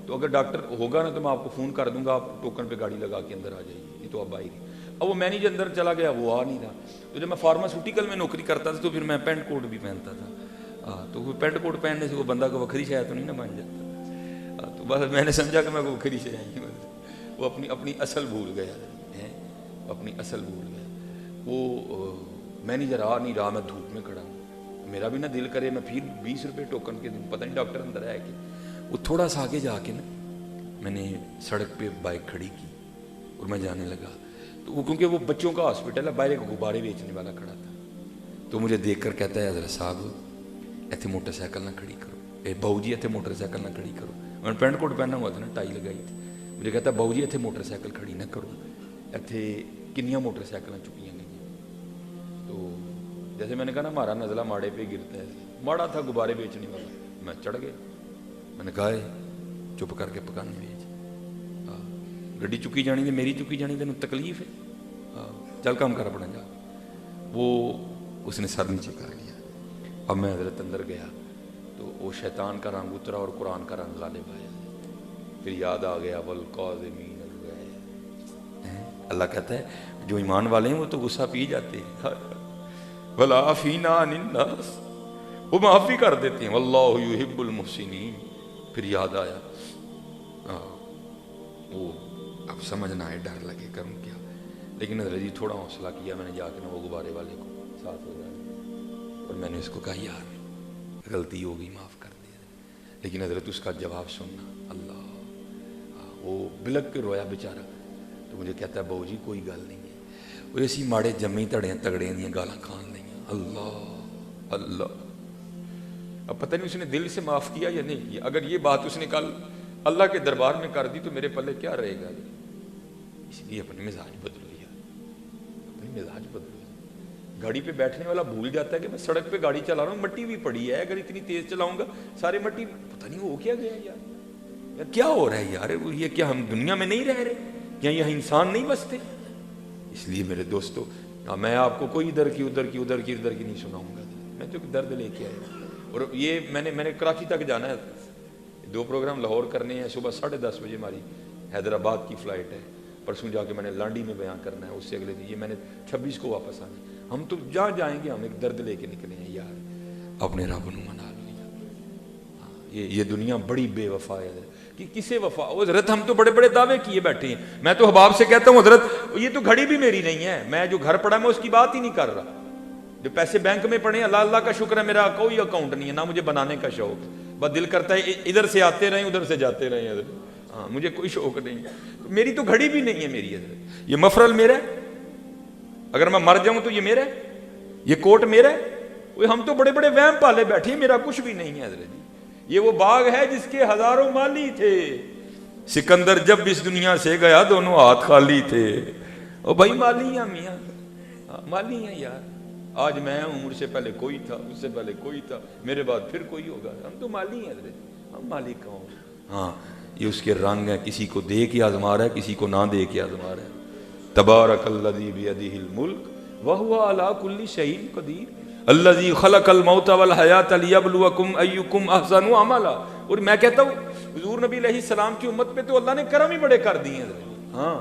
تو اگر ڈاکٹر ہوگا نا تو میں آپ کو فون کر دوں گا آپ ٹوکن پہ گاڑی لگا کے اندر آ جائیے یہ تو اب آئے گی اب وہ مینیجر اندر چلا گیا وہ آ نہیں رہا تو جب میں فارماسوٹیکل میں نوکری کرتا تھا تو پھر میں پینٹ کوٹ بھی پہنتا تھا تو وہ پینٹ کوٹ پہننے سے وہ بندہ کو وکھری شاید تو نہیں نہ بن جاتا تو بس میں نے سمجھا کہ میں کو وکھری سے آئی وہ اپنی اصل بھول گیا اپنی اصل بھول گیا وہ مینیجر آ نہیں رہا میں دھوپ میں کھڑا ہوں میرا بھی نہ دل کرے میں پھر 20 روپے ٹوکن کے دوں پتہ نہیں ڈاکٹر اندر آیا کہ وہ تھوڑا سا آگے جا کے نا میں نے سڑک پہ بائک کھڑی کی اور میں جانے لگا تو وہ کیونکہ وہ بچوں کا ہاسپٹل ہے باہر ایک غبارے بیچنے والا کھڑا تھا تو مجھے دیکھ کر کہتا ہے حضرت صاحب ایتھے موٹر سائیکل نہ کھڑی کرو بہو جی ایتھے موٹر سائیکل نہ کھڑی کرو میں نے پینٹ کوٹ پہنا ہوا تھا نا ٹائی لگائی تھی مجھے کہتا ہے بہو جی ایتھے موٹر سائیکل کھڑی نہ کرو ایتھے کنیاں موٹر سائیکل چکیاں گئی تو جیسے میں نے کہا نا ہمارا نزلہ ماڑے پہ گرتا ہے ماڑا تھا غبارے بیچنے والا میں چڑھ گیا میں نے کہا چپ کر کے پکانے بیچ گڈی چکی جانی تے میری چکی جانی تینوں تکلیف ہے چل کام کر اپنا جا وہ اس نے سر نیچے کر لیا اب میں حضرت اندر گیا تو وہ شیطان کا رنگ اترا اور قرآن کا رنگ غالب آیا پھر یاد آ گیا والقاظمین الغیظ اللہ کہتا ہے جو ایمان والے ہیں وہ تو غصہ پی جاتے ہیں والعافین عن الناس وہ معافی کر دیتے ہیں واللہ یحب المحسنین پھر یاد آیا وہ اب سمجھنا ہے ڈر لگے کروں کیا لیکن حضرت جی تھوڑا حوصلہ کیا میں نے جا کے نا وہ غبارے والے کو ساتھ ہو جایا اور میں نے اس کو کہا یار غلطی ہو گئی معاف کر دے لیکن حضرت اس کا جواب سننا اللہ وہ بلک کے رویا بیچارہ تو مجھے کہتا ہے بہو جی کوئی گل نہیں ہے اور اسی ماڑے جمی تگڑے دیا گالاں کھان لیں اللہ اللہ اب پتہ نہیں اس نے دل سے معاف کیا یا نہیں کیا اگر یہ بات اس نے کل اللہ کے دربار میں کر دی تو میرے پلے کیا رہے گا اس لیے اپنے مزاج بدلو یار اپنے مزاج بدلو گاڑی پہ بیٹھنے والا بھول جاتا ہے کہ میں سڑک پہ گاڑی چلا رہا ہوں مٹی بھی پڑی ہے اگر اتنی تیز چلاؤں گا سارے مٹی پتہ نہیں ہو کیا گیا یار کیا ہو رہا ہے یار یہ کیا ہم دنیا میں نہیں رہ رہے کیا یہاں انسان نہیں بستے اس لیے میرے دوستو میں آپ کو کوئی ادھر کی نہیں سناؤں گا میں تو درد لے کے آیا اور یہ میں نے کراچی تک جانا ہے 2 پروگرام لاہور کرنے ہیں صبح 10:30 بجے ہماری حیدرآباد کی فلائٹ ہے پرسوں جا کے میں نے لانڈی میں بیان کرنا ہے اس سے اگلے دن یہ میں نے 26 کو واپس آنا ہے ہم تو جہاں جائیں گے ہم ایک درد لے کے نکلے ہیں یار اپنے رب نو منا لو یار یہ دنیا بڑی بے وفا ہے کہ کسے وفا حضرت ہم تو بڑے بڑے دعوے کیے بیٹھے ہیں میں تو حباب سے کہتا ہوں حضرت یہ تو گھڑی بھی میری نہیں ہے میں جو گھر پڑا میں اس کی بات ہی نہیں کر رہا جو پیسے بینک میں پڑے اللہ کا شکر ہے میرا کوئی اکاؤنٹ نہیں ہے نہ مجھے بنانے کا شوق بس دل کرتا ہے ادھر سے آتے رہیں ادھر سے جاتے رہیں حضرت ہاں مجھے کوئی شوق نہیں میری تو گھڑی بھی نہیں ہے میری حضرت یہ مفرل میرا ہے اگر میں مر جاؤں تو یہ میرا ہے یہ کوٹ میرا ہے ہم تو بڑے بڑے وہم پالے بیٹھے ہیں میرا کچھ بھی نہیں ہے حضرت یہ وہ باغ ہے جس کے ہزاروں مالی تھے سکندر جب اس دنیا سے گیا دونوں ہاتھ خالی تھے او بھائی مالی ہیں میاں، مالی ہیں یار، آج میں ہوں، مجھ سے پہلے کوئی تھا، اس سے پہلے کوئی تھا، میرے بعد پھر کوئی ہوگا، ہم تو مالی ہیں حضرت، ہم مالک ہوں۔ ہاں یہ اس کے رنگ ہیں، کسی کو دے کے آزما رہا ہے، کسی کو نہ دے کے آزما رہا ہے۔ تبارک الذی بیدہ الملک وہو علی کل شیء قدیر الذی خلق الموت والحیات لیبلوکم ایکم احسن عملا۔ اور میں کہتا ہوں حضور نبی علیہ السلام کی امت پہ تو اللہ نے کرم ہی بڑے کر دیے ہیں۔ ہاں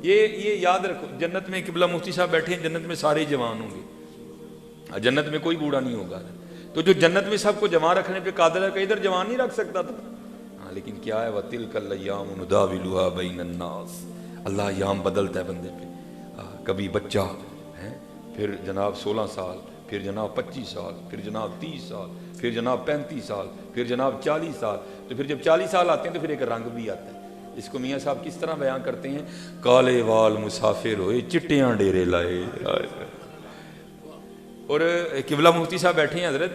یہ یاد رکھو، جنت میں قبلہ مفتی صاحب بیٹھے ہیں، جنت میں سارے جوان ہوں گے، جنت میں کوئی بوڑھا نہیں ہوگا۔ تو جو جنت میں سب کو جوان رکھنے پہ قادر ہے کہ ادھر جوان نہیں رکھ سکتا تھا؟ ہاں لیکن کیا ہے، وَتِلْكَ الْأَيَّامُ نُدَاوِلُهَا بَيْنَ النَّاسِ، اللہ ایام بدلتا ہے بندے پہ، کبھی بچہ ہے، پھر جناب 16 سال، پھر جناب 25 سال، پھر جناب 30 سال، پھر جناب 35 سال، پھر جناب 40 سال، تو پھر جب 40 سال آتے ہیں تو پھر ایک رنگ بھی آتا ہے۔ اس کو میاں صاحب کس طرح بیان کرتے ہیں، کالے وال مسافر ہوئے چٹیاں ڈیرے لائے۔ اور قبلہ مفتی صاحب بیٹھے ہیں حضرت،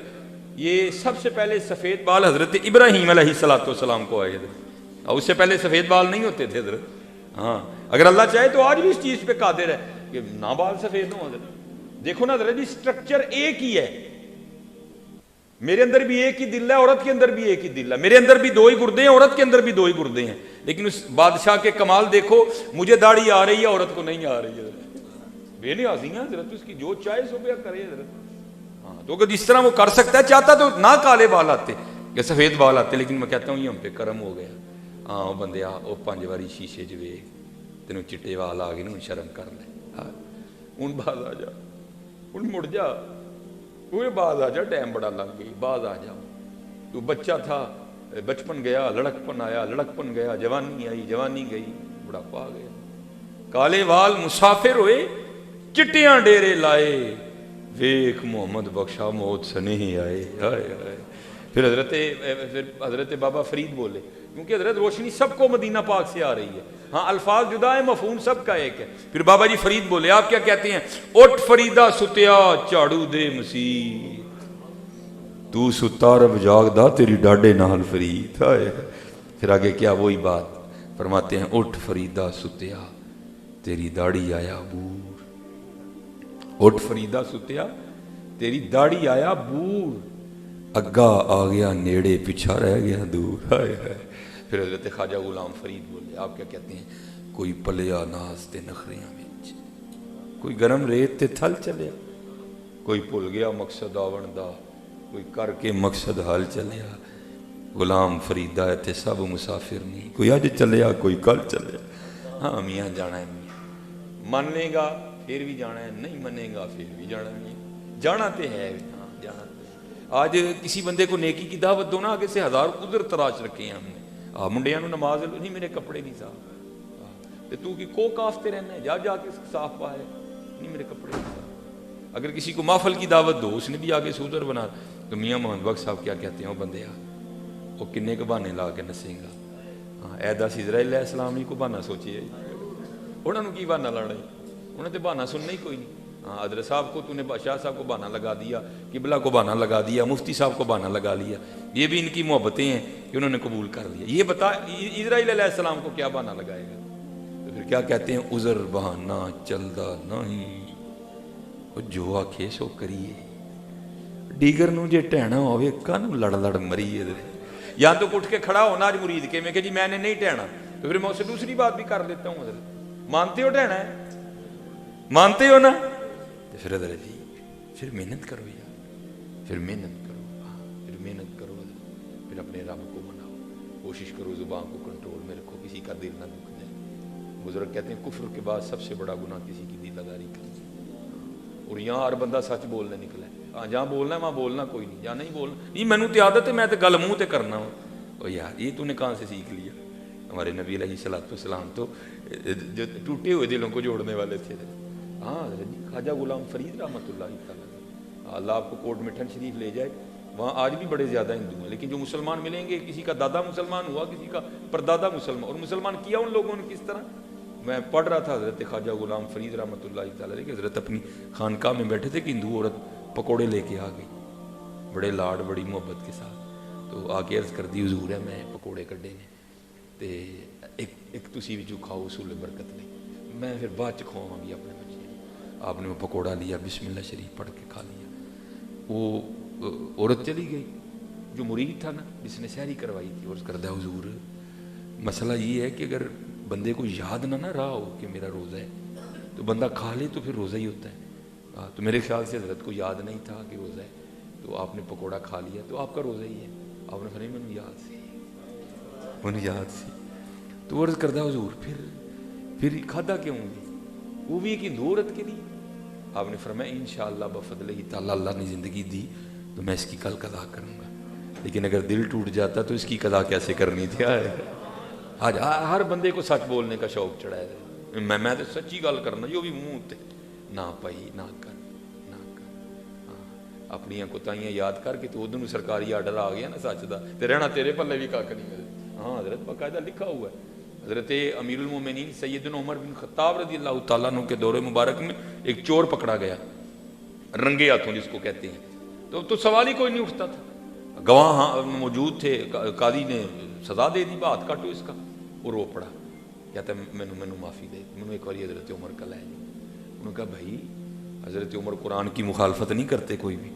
یہ سب سے پہلے سفید بال حضرت ابراہیم علیہ السلام کو آئے حضرت، اور اس سے پہلے سفید بال نہیں ہوتے تھے حضرت۔ ہاں اگر اللہ چاہے تو آج بھی اس چیز پہ قادر ہے کہ نہ بال سفید ہوں حضرت۔ دیکھو نا حضرت جی، سٹرکچر ایک ہی ہے، میرے اندر بھی ایک ہی دل ہے، عورت کے اندر بھی ایک ہی دل ہے، میرے اندر بھی 2 ہی گردے ہیں، عورت کے اندر بھی 2 ہی گردے ہیں، لیکن اس بادشاہ کے کمال دیکھو، مجھے داڑھی آ رہی ہے، عورت کو نہیں آ رہی ہے۔ بے نیازی ہیں حضرت، اس کی جو چاہے صبح کرے حضرت۔ ہاں تو اگر جس طرح وہ کر سکتا ہے، چاہتا تو نہ کالے بال آتے یا سفید بال آتے، لیکن میں کہتا ہوں یہ ہم پہ کرم ہو گیا۔ ہاں وہ بندے وہ 5 باری شیشے چ ویکھ، تینوں چٹے وال آ گئے نا، شرم کر لے، ہوں باز آ جا، ہوں مڑ جا، وہ باز آ جا، ٹائم بڑا لگ گئی، باز آ جا۔ تو بچہ تھا، بچپن گیا، لڑکپن آیا، لڑکپن گیا، جوانی آئی، جوانی گئی، بڑھاپا آ گیا۔ کالے وال مسافر ہوئے چٹیاں ڈیرے لائے، ویکھ محمد بخشا موت سنے ہی آئے۔ پھر حضرت بابا فرید بولے، کیونکہ حضرت روشنی سب کو مدینہ پاک سے آ رہی ہے، ہاں الفاظ جدا ہے، مفہوم سب کا ایک ہے۔ پھر بابا جی فرید بولے، آپ کیا کہتے ہیں، اٹھ فریدہ ستیا چاڑو دے مسیح، تو ستا رب جاگدا تیری ڈاڈے نال فرید۔ پھر آگے کیا وہی بات فرماتے ہیں، اٹھ فریدہ ستیا تیری داڑھی آیا بور، اٹھ فریدہ ستیا تیری داڑھی آیا بور، اگا آ گیا نیڑے پیچھا رہ گیا دور۔ پھر حضرت خواجہ غلام فرید بولے، آپ کیا کہتے ہیں، کوئی پلیا ناز تے نخریاں وچ، کوئی گرم ریت تے تھل چلیا، کوئی بھول گیا مقصد آون دا، کوئی کر کے مقصد حل چلیا۔ غلام فریدہ تے سب مسافر نہیں، کوئی اج چلیا کوئی کل چلیا۔ ہاں میاں جانا ہے، میاں من لے گا پھر بھی جانا ہے، نہیں منے گا پھر بھی جانا ہے، جانا تے ہے۔ ہاں جانا تے آج کسی بندے کو نیکی کی دعوت دو نا، آگے سے 1000 عذر تراش رکھے ہیں ہم نے۔ منڈیاں نو نماز نہیں، میرے کپڑے نہیں صاف، تو کی کو کافتے رہنا ہے، جا کے صاف پا ہے، نہیں میرے کپڑے نہیں صاف۔ اگر کسی کو محفل کی دعوت دو، اس نے بھی آگے سے عذر بنا، تو میاں محمد بخش صاحب کیا کہتے ہیں، وہ بندے وہ کنے کے بہانے لا کے نسیں گا۔ ہاں ایدا سی اسرائیل علیہ السلام نہیں کو بہانا سوچے، انہوں نے کی بہانا لانا ہے، انہیں تو بہانا سننا ہی کوئی نہیں۔ ہاں حضرت صاحب کو تو نے بادشاہ صاحب کو بہانا لگا دیا، قبلہ کو بہانا لگا دیا، مفتی صاحب کو بہانا لگا لیا، یہ بھی ان کی محبتیں ہیں کہ انہوں نے قبول کر لیا۔ یہ بتا اسرائیل علیہ السلام کو کیا بہانا لگائے گا؟ تو پھر کیا کہتے ہیں، عذر بہانا چلدا نہیں، وہ جو آکھے سو کریے، ڈیگر نو جے ٹہنا ہوئے کانو لڑ لڑ مریے۔ یا تو اٹھ کے کھڑا ہونا آج مرید کے میں کہ جی میں نے نہیں ٹہنا، تو پھر میں اسے دوسری بات بھی کر لیتا ہوں، حضرت مانتے ہو ٹہنا ہے، مانتے ہو نا، تو پھر حضرت جی پھر محنت کرو یار، پھر محنت کرو، ہاں پھر محنت کرو حضرت، پھر اپنے رب کو مناؤ، کوشش کرو زبان کو کنٹرول میں رکھو، کسی کا دل نہ دکھ جائے۔ بزرگ کہتے ہیں کفر کے بعد سب سے بڑا گناہ کسی کی دل آزاری کرنا، اور یہاں ہر بندہ سچ بولنے نکلا ہے، ہاں جہاں بولنا ہے وہاں بولنا کوئی نہیں، جہاں نہیں بولنا نہیں، میں نے تو عادت ہے، میں تو گل منہ تے کرنا ہوں۔ او یار یہ تو نے کہاں سے سیکھ لیا؟ ہمارے نبی علیہ السلام تو جو ٹوٹے ہوئے دلوں کو جوڑنے والے تھے۔ ہاں حضرت جی خواجہ غلام فرید رحمۃ اللہ تعالیٰ، اللہ آپ کو کوٹ مٹھن شریف لے جائے، وہاں آج بھی بڑے زیادہ ہندو ہیں، لیکن جو مسلمان ملیں گے، کسی کا دادا مسلمان ہوا، کسی کا پردادا مسلمان، اور مسلمان کیا ان لوگوں نے کس طرح؟ میں پڑھ رہا تھا حضرت خواجہ غلام فرید رحمۃ اللہ تعالیٰ کہ حضرت اپنی خانقاہ میں بیٹھے تھے کہ ہندو عورت پکوڑے لے کے آ گئی، بڑے لاڈ بڑی محبت کے ساتھ، تو آ کے عرض کر دی حضور ہے میں پکوڑے کڈے نے تے ایک تسی وچوں کھاؤ اصول برکت نہیں۔ میں پھر بعد کھواں گی اپنے بچے. آپ نے وہ پکوڑا لیا, بسم اللہ شریف پڑھ کے کھا لیا. وہ عورت چلی گئی, جو مرید تھا نا جس نے سحری کروائی تھی, اور کردہ حضور مسئلہ یہ ہے کہ اگر بندے کو یاد نہ رہا ہو کہ میرا روزہ ہے تو بندہ کھا لے تو پھر روزہ ہی ہوتا ہے. تو میرے خیال سے حضرت کو یاد نہیں تھا کہ روزہ ہے, تو آپ نے پکوڑا کھا لیا تو آپ کا روزہ ہی ہے. آپ نے فرمایا من یاد سی, من یاد سی. تو عرض کردہ حضور پھر کھادا کیوں گی, وہ بھی ایک عورت کے لیے. آپ نے فرمایا انشاءاللہ بفضلہ تعالی اللہ نے زندگی دی تو میں اس کی کل قضا کروں گا, لیکن اگر دل ٹوٹ جاتا تو اس کی قضا کیسے کرنی تھی. آج ہر بندے کو سچ بولنے کا شوق چڑھا ہے, میں تو سچی گل کرنا جو بھی منہ تے نہ پائی نہ کر اپنی کوتاہیاں یاد کر کے تو ادھر سرکاری آرڈر آ گیا نا سچ دا, تے رہنا تیرے پلے بھی کھ نہیں. ہاں حضرت باقاعدہ لکھا ہوا ہے. حضرت امیر المومنین سیدنا عمر بن خطاب رضی اللہ تعالیٰ عنہ کے دور مبارک میں ایک چور پکڑا گیا رنگے ہاتھوں جس کو کہتے ہیں, تو سوال ہی کوئی نہیں اٹھتا تھا. گواہ موجود تھے, قاضی نے سزا دے دی, ہاتھ کاٹو اس کا. وہ رو پڑا, کہتا ہے مینو معافی دے, مینو ایک بار حضرت عمر کا لے جاؤ. انہوں نے کہا بھائی حضرت عمر قرآن کی مخالفت نہیں کرتے کوئی بھی.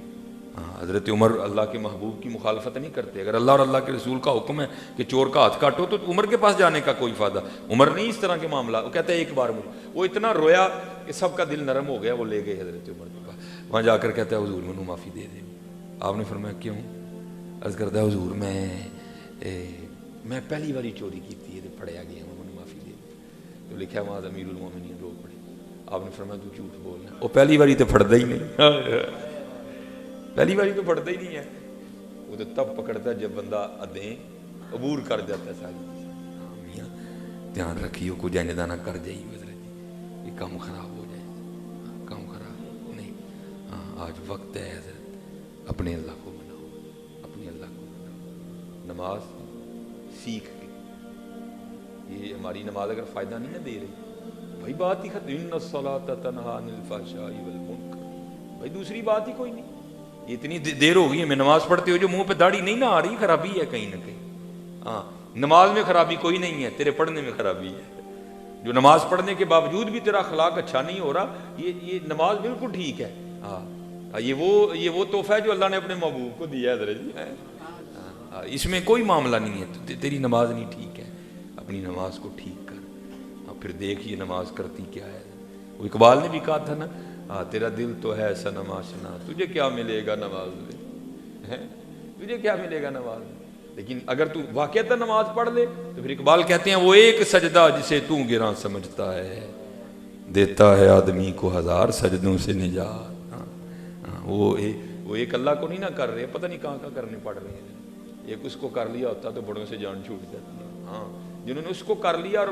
حضرت عمر اللہ کے محبوب کی مخالفت نہیں کرتے. اگر اللہ اور اللہ کے رسول کا حکم ہے کہ چور کا ہاتھ کاٹو تو عمر کے پاس جانے کا کوئی فائدہ. عمر نہیں اس طرح کے معاملہ. وہ کہتا ہے ایک بار مجھے, وہ اتنا رویا کہ سب کا دل نرم ہو گیا. وہ لے گئے حضرت عمر کے پاس. وہاں جا کر کہتا ہے حضور مینوں معافی دے دے. آپ نے فرمایا کیوں؟ عرض کرتا ہے حضور میں پہلی باری چوری کی تھی, پھڑیا گیا ہوں, مجھے معافی دے دے. تو لکھا وہاں امیر المومنین رو پڑے. آپ نے فرمایا تو جھوٹ بولنا, وہ پہلی باری تو پھڑتا ہی نہیں, پہلی باری تو پڑھتا ہی نہیں ہے. وہ تو تب پکڑتا ہے جب بندہ ادیں عبور کر جاتا ہے ساری چیزیں. میاں دھیان رکھیو کو جاندا نہ کر جائیے حضرت, یہ کام خراب ہو جائے, کام خراب نہیں. ہاں آج وقت ہے حضرت اپنے اللہ کو مناؤ, اپنے اللہ کو مناؤ. نماز سیکھ کے, یہ ہماری نماز اگر فائدہ نہیں نہ دے رہی بھائی بات ہی ختم. ان الصلاۃ تنہی عن الفحشاء والمنکر, بھائی دوسری بات ہی کوئی نہیں. اتنی دیر ہو گئی ہے میں نماز پڑھتے ہو جو منہ پہ داڑھی نہیں نہ آ رہی, خرابی ہے کہیں نہ کہیں. ہاں نماز میں خرابی کوئی نہیں ہے, تیرے پڑھنے میں خرابی ہے. جو نماز پڑھنے کے باوجود بھی تیرا اخلاق اچھا نہیں ہو رہا, یہ نماز بالکل ٹھیک ہے. ہاں یہ وہ تحفہ ہے جو اللہ نے اپنے محبوب کو دیا ہے حضرت جی. اس میں کوئی معاملہ نہیں ہے. تیری نماز نہیں ٹھیک ہے, اپنی نماز کو ٹھیک کر. پھر دیکھ یہ نماز کرتی کیا ہے. وہ اقبال نے بھی کہا تھا نا, تیرا دل تو ہے صنم آشنا, تجھے کیا ملے گا نماز میں, تجھے کیا ملے گا نماز میں. لیکن اگر تو واقعتا نماز پڑھ لے تو پھر اقبال کہتے ہیں وہ ایک سجدہ جسے تو گراں سمجھتا ہے دیتا ہے آدمی کو ہزار سجدوں سے نجات. وہ ایک اللہ کو نہیں نہ کر رہے, پتہ نہیں کہاں کرنے پڑ رہے ہیں. ایک اس کو کر لیا ہوتا تو بڑوں سے جان چھوٹ جاتی ہے. ہاں جنہوں نے اس کو کر لیا اور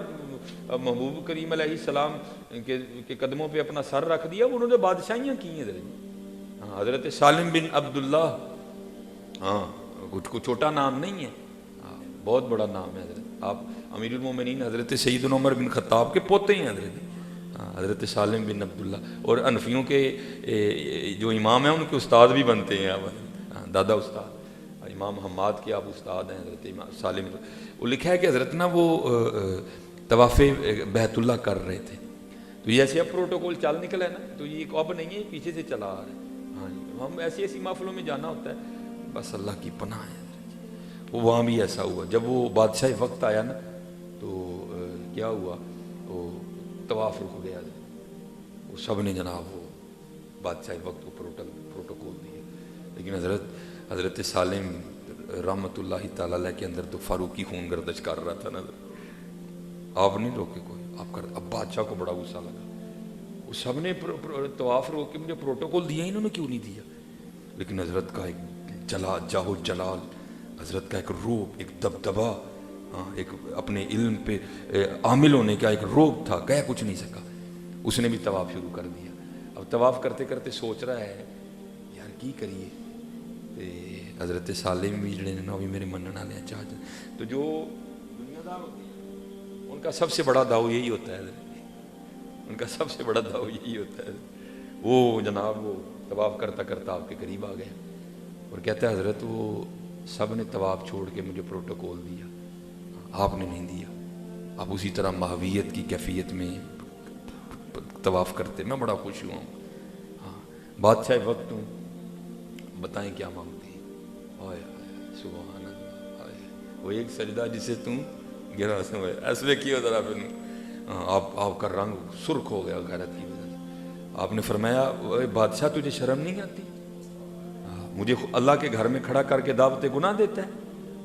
محبوب کریم علیہ السلام کے قدموں پہ اپنا سر رکھ دیا, انہوں نے بادشاہیاں کی ہیں. حضرت سالم بن عبداللہ, ہاں کچھ چھوٹا نام نہیں ہے, بہت بڑا نام ہے. حضرت آپ امیر المومنین حضرت سیدنا عمر بن خطاب کے پوتے ہیں حضرت سالم بن عبداللہ, اور حنفیوں کے جو امام ہیں ان کے استاد بھی بنتے ہیں. دادا استاد امام حماد کے آپ استاد ہیں حضرت امام سالم. وہ لکھا ہے کہ حضرت نا وہ طواف بیت اللہ کر رہے تھے, تو یہ ایسے اب پروٹوکول چل نکلا ہے نا, تو یہ اب نہیں ہے, پیچھے سے چلا آ رہا ہے. ہاں جی, ہم ایسی محفلوں میں جانا ہوتا ہے, بس اللہ کی پناہ ہے. وہ وہاں بھی ایسا ہوا, جب وہ بادشاہ وقت آیا نا تو کیا ہوا, وہ طواف رک گیا. وہ سب نے جناب وہ بادشاہ وقت کو پروٹوکول دیا, لیکن حضرت سالم رحمۃ اللہ تعالیٰ علیہ کے اندر تو فاروقی خون گردش کر رہا تھا نا. آپ نہیں روکے کوئی, آپ کر. اب بادشاہ کو بڑا غصہ لگا, وہ سب نے طواف روک کے مجھے پروٹوکول دیا, انہوں نے کیوں نہیں دیا. لیکن حضرت کا ایک جاہ جلال, حضرت کا ایک روب, ایک دبدبا, ایک اپنے علم پہ عامل ہونے کا ایک روب تھا, کہہ کچھ نہیں سکا. اس نے بھی طواف شروع کر دیا. اب طواف کرتے کرتے سوچ رہا ہے یار کی کریے. حضرت سالم بھی جڑے نے بھی میرے منن والے چاہ, تو جو دنیا دار ہوتے ہیں ان کا سب سے بڑا داؤ یہی ہوتا ہے, ان کا سب سے بڑا داؤ یہی ہوتا ہے. وہ جناب وہ طواف کرتا کرتا آپ کے قریب آ گیا اور کہتا ہے حضرت وہ سب نے طواف چھوڑ کے مجھے پروٹوکول دیا, آپ نے نہیں دیا. آپ اسی طرح ماہویت کی کیفیت میں طواف کرتے, میں بڑا خوش ہوا ہوں. ہاں بادشاہ وقت ہوں, بتائیں کیا مانگتے ہیں. آئے سبحان اللہ, آئے وہ ایک سجدہ جسے تم گرا سمجھ ایسے کیا ذرا پھر آپ کا رنگ سرخ ہو گیا غیرت کی وجہ سے. آپ نے فرمایا بادشاہ تجھے شرم نہیں آتی, مجھے اللہ کے گھر میں کھڑا کر کے دعوت گناہ دیتا ہے.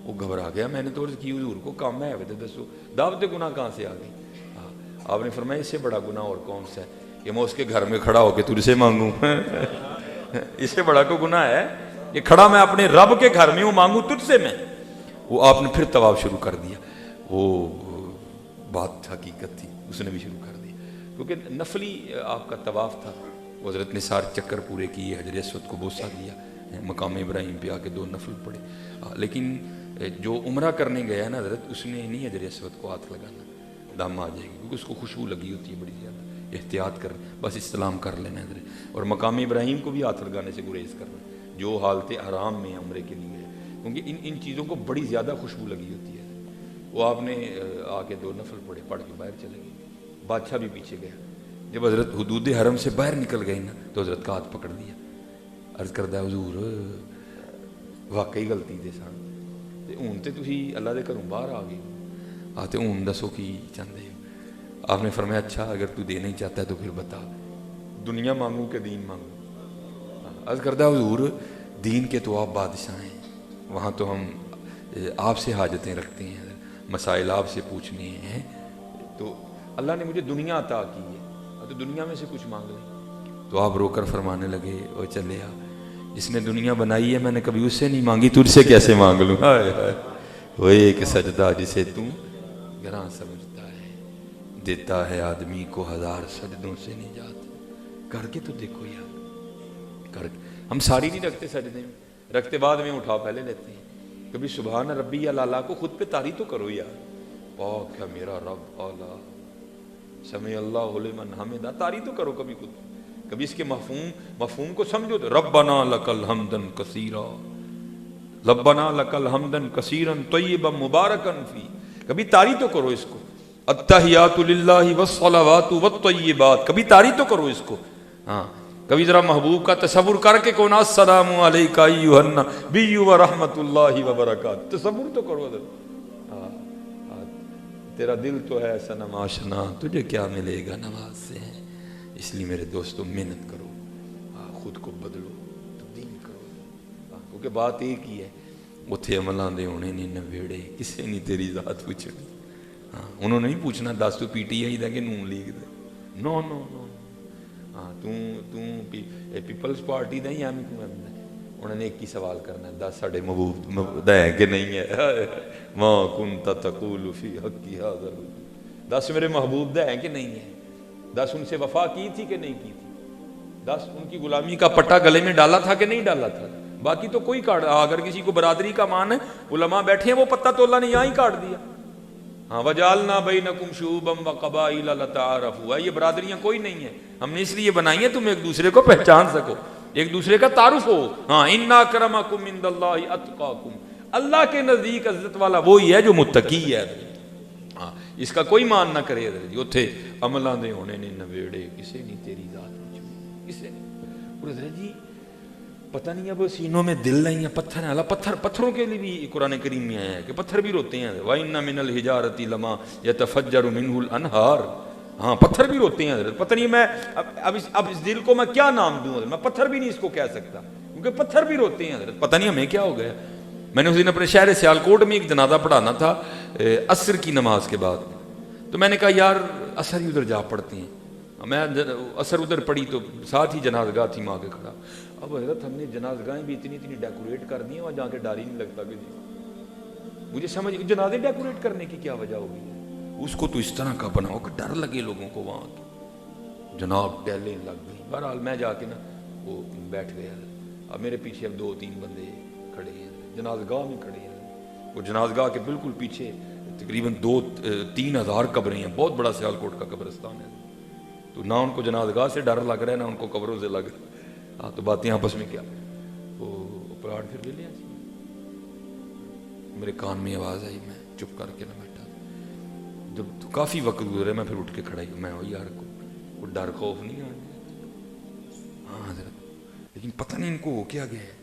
وہ گھبرا گیا, میں نے تو عرض کی حضور کو کام ہے دسو دعوت گناہ کہاں سے آ گئی. آپ نے فرمایا اس سے بڑا گناہ اور کون سا ہے کہ میں اس کے گھر میں کھڑا ہو کے تجھ سے مانگوں. اس سے بڑا کوئی گناہ ہے کہ کھڑا میں اپنے رب کے گھر میں ہوں مانگوں تجھ سے میں. وہ آپ نے پھر طواف شروع کر دیا. وہ بات حقیقت تھی, اس نے بھی شروع کر دیا کیونکہ نفلی آپ کا طواف تھا. حضرت نے سارے چکر پورے کیے, حجر اسود کو بوسہ دیا, مقام ابراہیم پہ آ کے 2 نفل پڑھے. لیکن جو عمرہ کرنے گیا نا حضرت, اس نے نہیں حجر اسود کو ہاتھ لگانا, دم آ جائے گی کیونکہ اس کو خوشبو لگی ہوتی ہے بڑی زیادہ. احتیاط کر, بس استلام کر لینا حضرت. اور مقام ابراہیم کو بھی ہاتھ لگانے سے گریز کرنا جو حالت حرام میں عمرے کے لیے ہے, کیونکہ ان چیزوں کو بڑی زیادہ خوشبو لگی ہوتی ہے. وہ آپ نے آ کے 2 نفل پڑھ کے باہر چلے گئے. بادشاہ بھی پیچھے گیا. جب حضرت حدود حرم سے باہر نکل گئی نا تو حضرت کا ہاتھ پکڑ دیا. عرض کردہ حضور واقعی غلطی دے سان تے ہوں تے تسی اللہ دے گھروں باہر آ گئے آتے ہوں دسو کی چاہتے ہو. آپ نے فرمایا اچھا اگر تو دینا ہی چاہتا ہے تو پھر بتا, دنیا مانگوں کہ دین مانگوں. عرض کردہ حضور دین کے تو آپ بادشاہ ہیں, وہاں تو ہم آپ سے حاجتیں رکھتے ہیں, مسائل آپ سے پوچھنے ہیں, تو اللہ نے مجھے دنیا عطا کی ہے تو دنیا میں سے کچھ مانگ لیں. تو آپ رو کر فرمانے لگے او چلے آ, جس نے دنیا بنائی ہے میں نے کبھی اس سے نہیں مانگی, تجھ سے کیسے مانگ لوں. ہائے ہائے, وہ ایک سجدہ جسے تم گراں سمجھتا ہے, دیتا ہے آدمی کو 1000 سجدوں سے نجات. کر کے تو دیکھو یار, کر کے. ہم ساری نہیں رکھتے سجدے میں, رکھتے بعد میں اٹھا پہلے لیتے ہیں. کبھی سبحان ربی اللہ کو خود پہ تعریف تو کرو یار, پاک ہے میرا رب اعلیٰ, سمع اللہ لمن حمدہ, تعریف تو کرو کبھی خود. کبھی اس کے مفہوم کو سمجھو تو ربنا لک الحمد کثیرا, ربنا لک الحمد کثیرا طیبا مبارکا فی. کبھی تعریف تو کرو اس کو, التحیات للہ والصلوات والطیبات, کبھی تعریف تو کرو اس کو. ہاں کبھی ذرا محبوب کا تصور کر کے کونا السلام علیکہ ایھا النبی ورحمۃ اللہ وبرکاتہ, تصور تو کرو. تیرا دل تو ہے صنم آشنا, تجھے کیا ملے گا نماز سے. اس لیے میرے دوستو محنت کرو, خود کو بدلو, تبدیل کرو, کیونکہ بات ایک ہی ہے, اتھے عملاں دے ہونے نے نویڑے, کسے نہیں تیری ذات پوچھنی. ہاں انہوں نے نہیں پوچھنا 10 تو پی ٹی آئی دا کہ نون لیگ دا, نو نو نو. ہاں تو پیپلز پارٹی دا یا انہوں نے ایک ہی سوال کرنا ہے, 10 ساڑھے محبوب دا ہے کہ نہیں ہے. ماں کنت تقول فی حقی ھذا, 10 میرے محبوب دا ہے کہ نہیں ہے. 10 ان سے وفا کی تھی کہ نہیں کی تھی. 10 ان کی غلامی کا پٹا گلے میں ڈالا تھا کہ نہیں ڈالا تھا. باقی تو کوئی کاٹ, اگر کسی کو برادری کا مان ہے, علماء بیٹھے ہیں, وہ پتہ تو اللہ نے یہاں ہی کاٹ دیا. ہاں وجعلنا بینکم شعوبا وقبائل لتعارفوا, یہ برادریاں کوئی نہیں ہیں, ہم نے اس لیے بنائی ہیں تم ایک دوسرے کو پہچان سکو, ایک دوسرے کا تعارف ہو. ہاں ان اکرمکم عند اللہ اتقاکم, اللہ کے نزدیک عزت والا وہی ہے جو متقی ہے. ہاں اس کا کوئی مان نہ کرے. اتھے عملاں دے ہونے نے نویڑے, کسے نہیں تیری ذات پوچھنی, کسے نہیں. اور حضرت جی پتہ نہیں اب سینوں میں دل نہیں ہے, پتھر ہیں. اللہ پتھروں کے لیے بھی قرآن کریم میں آیا ہے کہ پتھر بھی روتے ہیں. وَإِنَّ مِنَ الْحِجَارَةِ لَمَا يَتَفَجَّرُ مِنْهُ الْأَنْهَارُ, ہاں پتھر بھی روتے ہیں حضرت. پتہ نہیں میں اب اس دل کو میں کیا نام دوں حضرت, میں پتھر بھی نہیں اس کو کہہ سکتا کیونکہ پتھر بھی روتے ہیں حضرت. پتہ نہیں ہمیں کیا ہو گیا. میں نے اس دن اپنے شہر سیالکوٹ میں ایک جنازہ پڑھانا تھا عصر کی نماز کے بعد, تو میں نے کہا یار عصر ہی ادھر جا پڑھتے ہیں. میں عصر ادھر پڑھی تو ساتھ ہی جناز گاہ تھی ماں کے کھڑا. اب حضرت ہم نے جناز گاہیں بھی اتنی ڈیکوریٹ کر دی ہیں, وہاں جا کے ڈر ہی نہیں لگتا کہ جی مجھے سمجھ, جنازے ڈیکوریٹ کرنے کی کیا وجہ ہوگی. اس کو تو اس طرح کا بناؤ کہ ڈر لگے لوگوں کو وہاں کی. جناب ٹہلیں لگ گئی. بہرحال میں جا کے نا وہ بیٹھ گیا. اب میرے پیچھے اب 2-3 بندے کھڑے ہیں, جناز گاہ میں کھڑے ہیں. وہ جناز گاہ کے بالکل پیچھے تقریباً 2-3 ہزار قبریں ہیں, بہت بڑا سیالکوٹ کا قبرستان ہے. تو نہ ان کو جناز گاہ سے ڈر لگ رہا ہے, نہ ان کو قبروں سے لگ رہا ہے. ہاں تو باتیں آپس میں کیا, وہ پلاٹ پھر لے لیا. میرے کان میں آواز آئی, میں چپ کر کے نہ بیٹھا. جب کافی وقت گزرے میں پھر اٹھ کے کھڑا ہی, میں یار کو کوئی ڈر خوف نہیں آنا. ہاں حضرت، لیکن پتہ نہیں ان کو ہو کیا گیا ہے.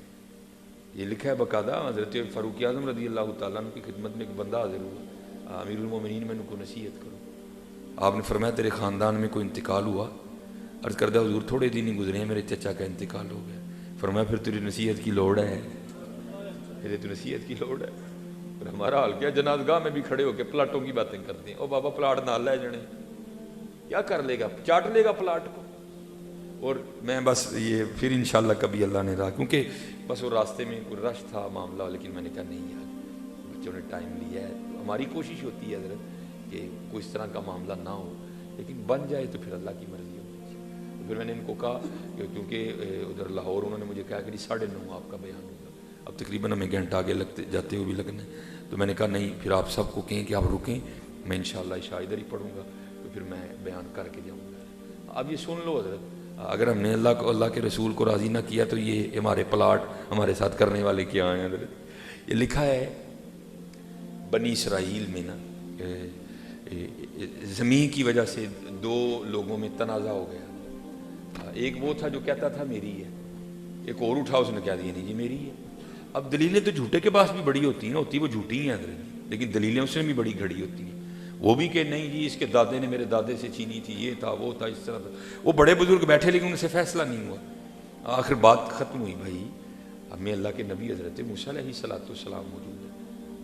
یہ لکھا ہے باقاعدہ، حضرت فاروق اعظم رضی اللہ تعالیٰ عنہ کی خدمت میں ایک بندہ حاضر ہوا، امیر المومنین میں ان کو نصیحت کرو. آپ نے فرمایا تیرے خاندان میں کوئی انتقال ہوا؟ عرض کردہ حضور تھوڑے دن ہی گزرے ہیں میرے چچا کا انتقال ہو گیا. فرمایا پھر تیری نصیحت کی لوڑ ہے، پھر تو نصیحت کی لوڑ ہے. پھر ہمارا حال کیا، جنازگاہ میں بھی کھڑے ہو کے پلاٹوں کی باتیں کرتے ہیں. او بابا پلاٹ نہ لے جانے، کیا کر لے گا، چاٹ لے گا پلاٹ کو. اور میں بس یہ پھر انشاءاللہ کبھی اللہ نے رہا، کیونکہ بس وہ راستے میں کوئی رش تھا معاملہ، لیکن میں نے کہا نہیں یار بچوں نے ٹائم لیا ہے. تو ہماری کوشش ہوتی ہے حضرت کہ کوئی اس طرح کا معاملہ نہ ہو، لیکن بن جائے تو پھر اللہ کی مرضی ہونی چاہیے. تو پھر میں نے ان کو کہا کہ کیونکہ ادھر لاہور انہوں نے مجھے کہا کہ 9:30 آپ کا بیان ہوگا، اب تقریباً ہمیں گھنٹہ آگے لگتے جاتے ہوئے بھی لگنا ہے. تو میں نے کہا نہیں، پھر آپ سب کو کہیں کہ آپ رکیں، میں انشاءاللہ عشاء ادھر ہی پڑھوں گا، تو پھر میں بیان کر کے جاؤں گا. اب یہ سن لو حضرت، اگر ہم نے اللہ کے رسول کو راضی نہ کیا تو یہ ہمارے پلاٹ ہمارے ساتھ کرنے والے کیا ہیں حضرت. یہ لکھا ہے بنی اسرائیل میں نا زمین کی وجہ سے 2 لوگوں میں تنازع ہو گیا. ایک وہ تھا جو کہتا تھا میری ہے، ایک اور اٹھا اس نے کہہ دیا نہیں جی میری ہے. اب دلیلیں تو جھوٹے کے پاس بھی بڑی ہوتی ہیں، ہوتی وہ جھوٹی ہیں حضرت، لیکن دلیلیں اس میں بھی بڑی گھڑی ہوتی ہیں. وہ بھی کہ نہیں جی اس کے دادے نے میرے دادے سے چھینی تھی، یہ تھا وہ تھا اس طرح تھا. وہ بڑے بزرگ بیٹھے لیکن ان سے فیصلہ نہیں ہوا. آخر بات ختم ہوئی بھائی ہمیں اللہ کے نبی حضرت موسیٰ علیہ السلام موجود ہے،